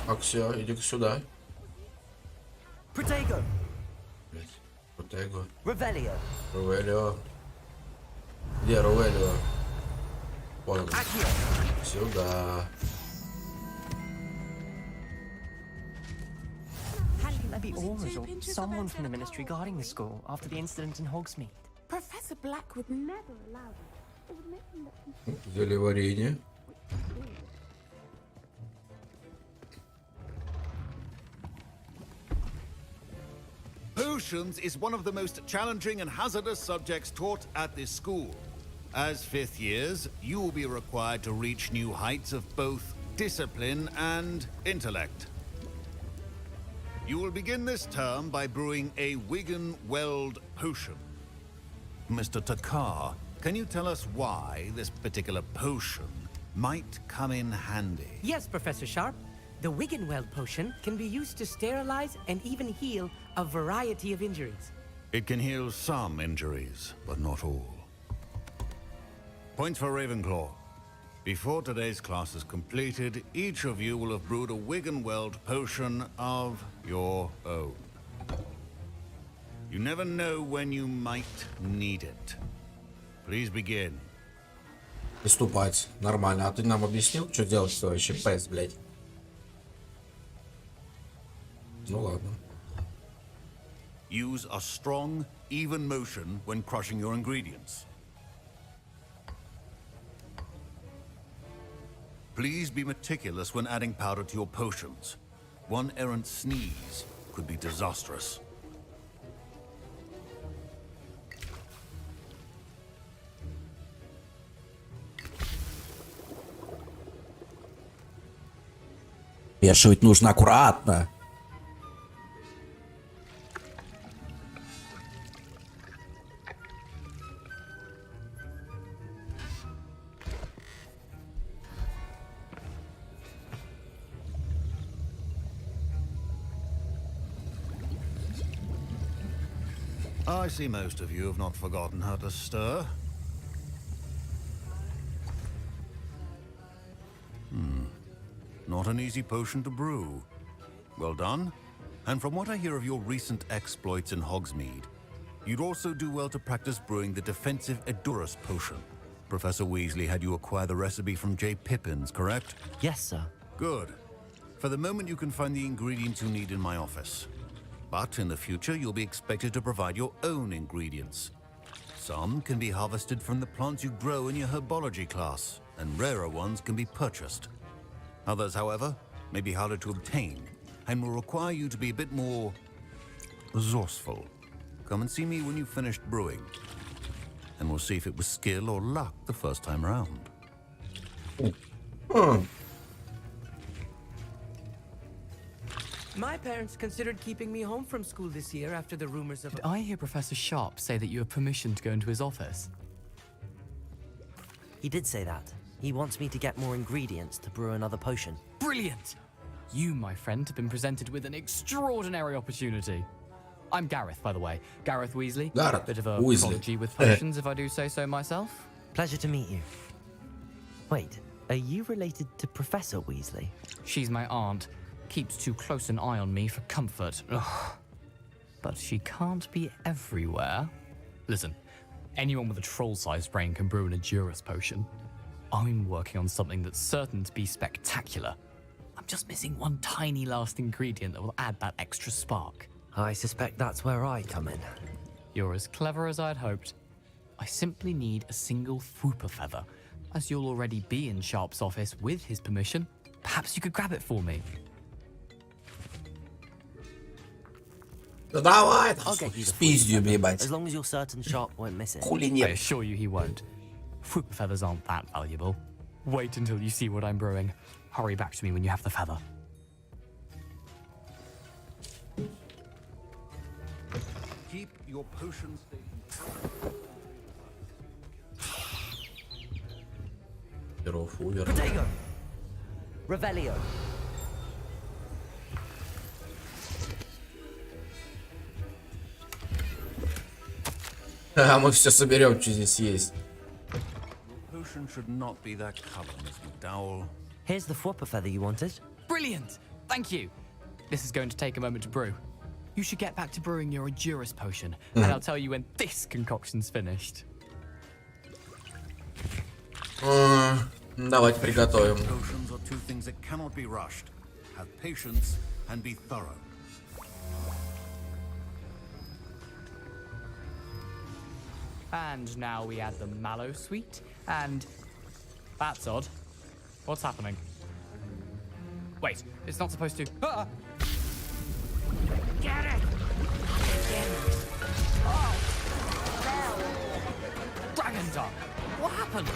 Аксио, иди-ка сюда. Protego. Блять, Протего. Revelio. Ревелио. Где ролевая? Вот он. Сюда. Maybe Aura's or someone from the ministry guarding the school after the incident in Hogsmeade. Professor Black would never allow it. It would make him look... Зелье варенье. Potions is one of the most challenging and hazardous subjects taught at this school. As fifth years, you will be required to reach new heights of both discipline and intellect. You will begin this term by brewing a Wigan-Weld potion. Mr. Takar, can you tell us why this particular potion might come in handy? Yes, Professor Sharp. The Wigan-Weld potion can be used to sterilize and even heal a variety of injuries. It can heal some injuries, but not all. Points for Ravenclaw. Before today's class is completed, each of you will have brewed a Wigan-Weld potion of your own. You never know when you might need it. Please begin. Приступать. Нормально. А ты нам объяснил, что делать, что вообще пэс, блядь? Ну ладно. Use a strong, even motion when crushing your ingredients. Please be meticulous when adding powder to your potions. One errant sneeze could be disastrous. Вешивать нужно аккуратно. I see most of you have not forgotten how to stir. Not an easy potion to brew. Well done. And from what I hear of your recent exploits in Hogsmeade, you'd also do well to practice brewing the defensive Edurus potion. Professor Weasley had you acquire the recipe from J. Pippins, correct? Yes, sir. Good. For the moment, you can find the ingredients you need in my office. But in the future, you'll be expected to provide your own ingredients. Some can be harvested from the plants you grow in your herbology class, and rarer ones can be purchased. Others, however, may be harder to obtain, and will require you to be a bit more resourceful. Come and see me when you've finished brewing, and we'll see if it was skill or luck the first time round. My parents considered keeping me home from school this year after the rumors of... Did I hear Professor Sharp say that you have permission to go into his office? He did say that. He wants me to get more ingredients to brew another potion. Brilliant! You, my friend, have been presented with an extraordinary opportunity. I'm Gareth, by the way. Gareth Weasley. Gareth Bit of a Weasley. prodigy with potions, if I do say so myself. Pleasure to meet you. Wait, are you related to Professor Weasley? She's my aunt. Keeps too close an eye on me for comfort. Ugh. But she can't be everywhere. Listen, anyone with a troll-sized brain can brew an Edurus potion. I'm working on something that's certain to be spectacular. I'm just missing one tiny last ingredient that will add that extra spark. I suspect that's where I come in. You're as clever as I'd hoped. I simply need a single Fwooper feather. As you'll already be in Sharp's office with his permission, perhaps you could grab it for me. Давай, I'll get you the спиздю, Fwooper feather, ебать. as long as you're certain Sharp won't miss it. Хули I нет. assure you he won't. Fwooper feathers aren't that valuable. Wait until you see what I'm brewing. Hurry back to me when you have the feather. Keep your potion station. Protego! Revelio! А мы все соберем, что здесь есть. Your potion should not be that color, Miss McDowell. Here's the Fwooper feather you wanted. Brilliant! Thank you! This is going to take a moment to brew. You should get back to brewing your Edurus potion, and I'll tell you when this concoction's finished. Давайте приготовим. Potions are two things that cannot be rushed. Have patience and be thorough. And now we add the mallow sweet, and that's odd. What's happening? Wait, it's not supposed to. Ah! Get it! Oh! Dragon Dog! What happened?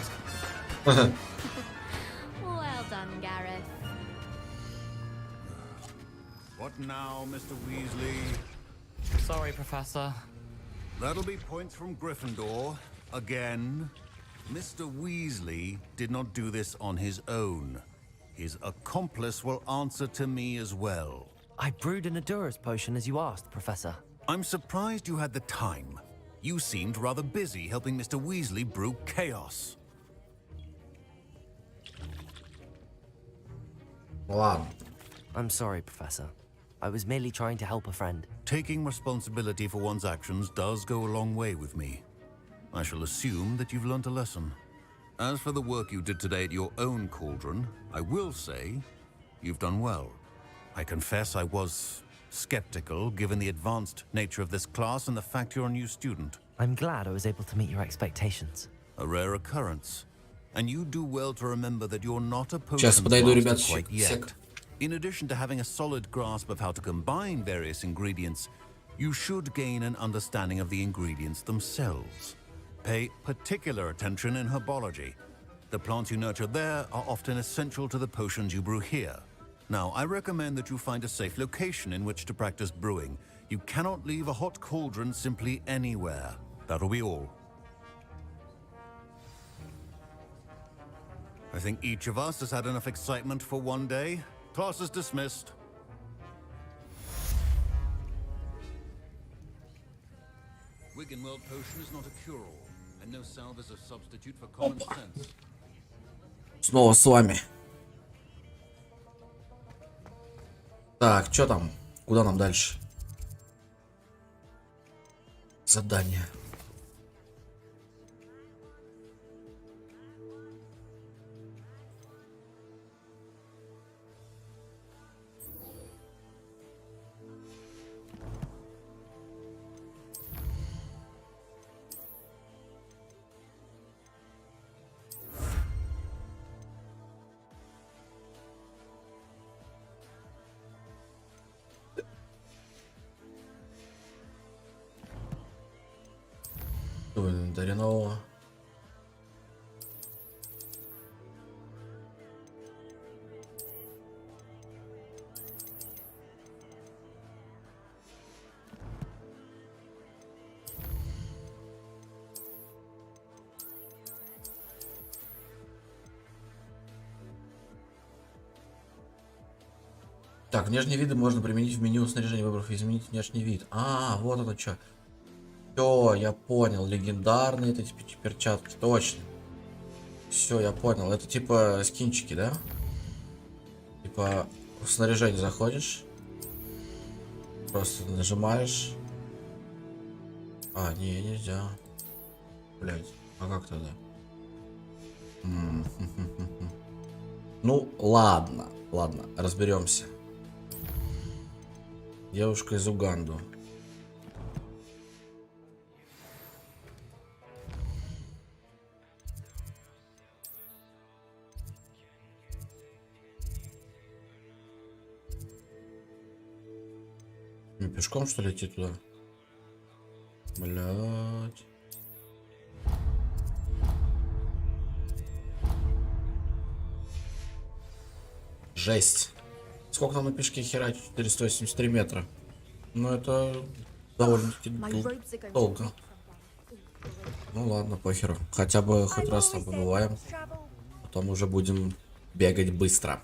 Well done, Gareth. What now, Mr. Weasley? Sorry, Professor. That'll be points from Gryffindor. Again. Mr. Weasley did not do this on his own. His accomplice will answer to me as well. I brewed an Adura's potion as you asked, Professor. I'm surprised you had the time. You seemed rather busy helping Mr. Weasley brew chaos. Ладно. I'm sorry, Professor. I was merely trying to help a friend. Taking responsibility for one's actions does go a long way with me. I shall assume that you've learnt a lesson. As for the work you did today at your own cauldron, I will say you've done well. I confess I was skeptical given the advanced nature of this class and the fact you're a new student. I'm glad I was able to meet your expectations. A rare occurrence. And you do well to remember that you're not a Сейчас potions подойду, ребят, master quite yet. сек. In addition to having a solid grasp of how to combine various ingredients, you should gain an understanding of the ingredients themselves. Pay particular attention in herbology. The plants you nurture there are often essential to the potions you brew here. Now, I recommend that you find a safe location in which to practice brewing. You cannot leave a hot cauldron simply anywhere. That'll be all. I think each of us has had enough excitement for one day. Class is dismissed. Wiggenweld potion is not a cure-all, and no salve is a substitute for common sense. Снова с вами. Так, что там? Куда нам дальше? Задание. Даринового. Так, внешние виды можно применить в меню снаряжения, выбрав изменить внешний вид. А, вот оно что. Все, я понял. Легендарные эти перчатки, точно. Все, я понял. Это типа скинчики, да? Типа в снаряжение заходишь. Просто нажимаешь. А, не, нельзя. Блять, а как тогда? Ну, ладно, ладно, разберемся. Девушка из Уганды. Пешком, что ли, идти туда? Блять. Жесть. Сколько нам на пешке херачить? 483 метра. Ну, это довольно-таки долго. Ну ладно, похеру. Хотя бы хоть раз там побываем. Потом уже будем бегать быстро.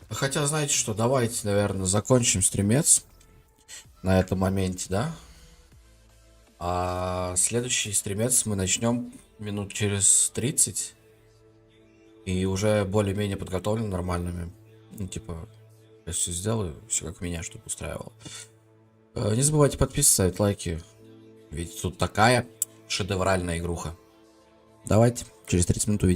Хотя, знаете что, давайте, наверное, закончим стримец на этом моменте, да? А следующий стримец мы начнем минут через 30. И уже более-менее подготовлен нормальными. Ну, типа, я все сделаю, все как меня, чтобы устраивало. Не забывайте подписываться, ставить лайки. Ведь тут такая шедевральная игруха. Давайте, через 30 минут увидимся.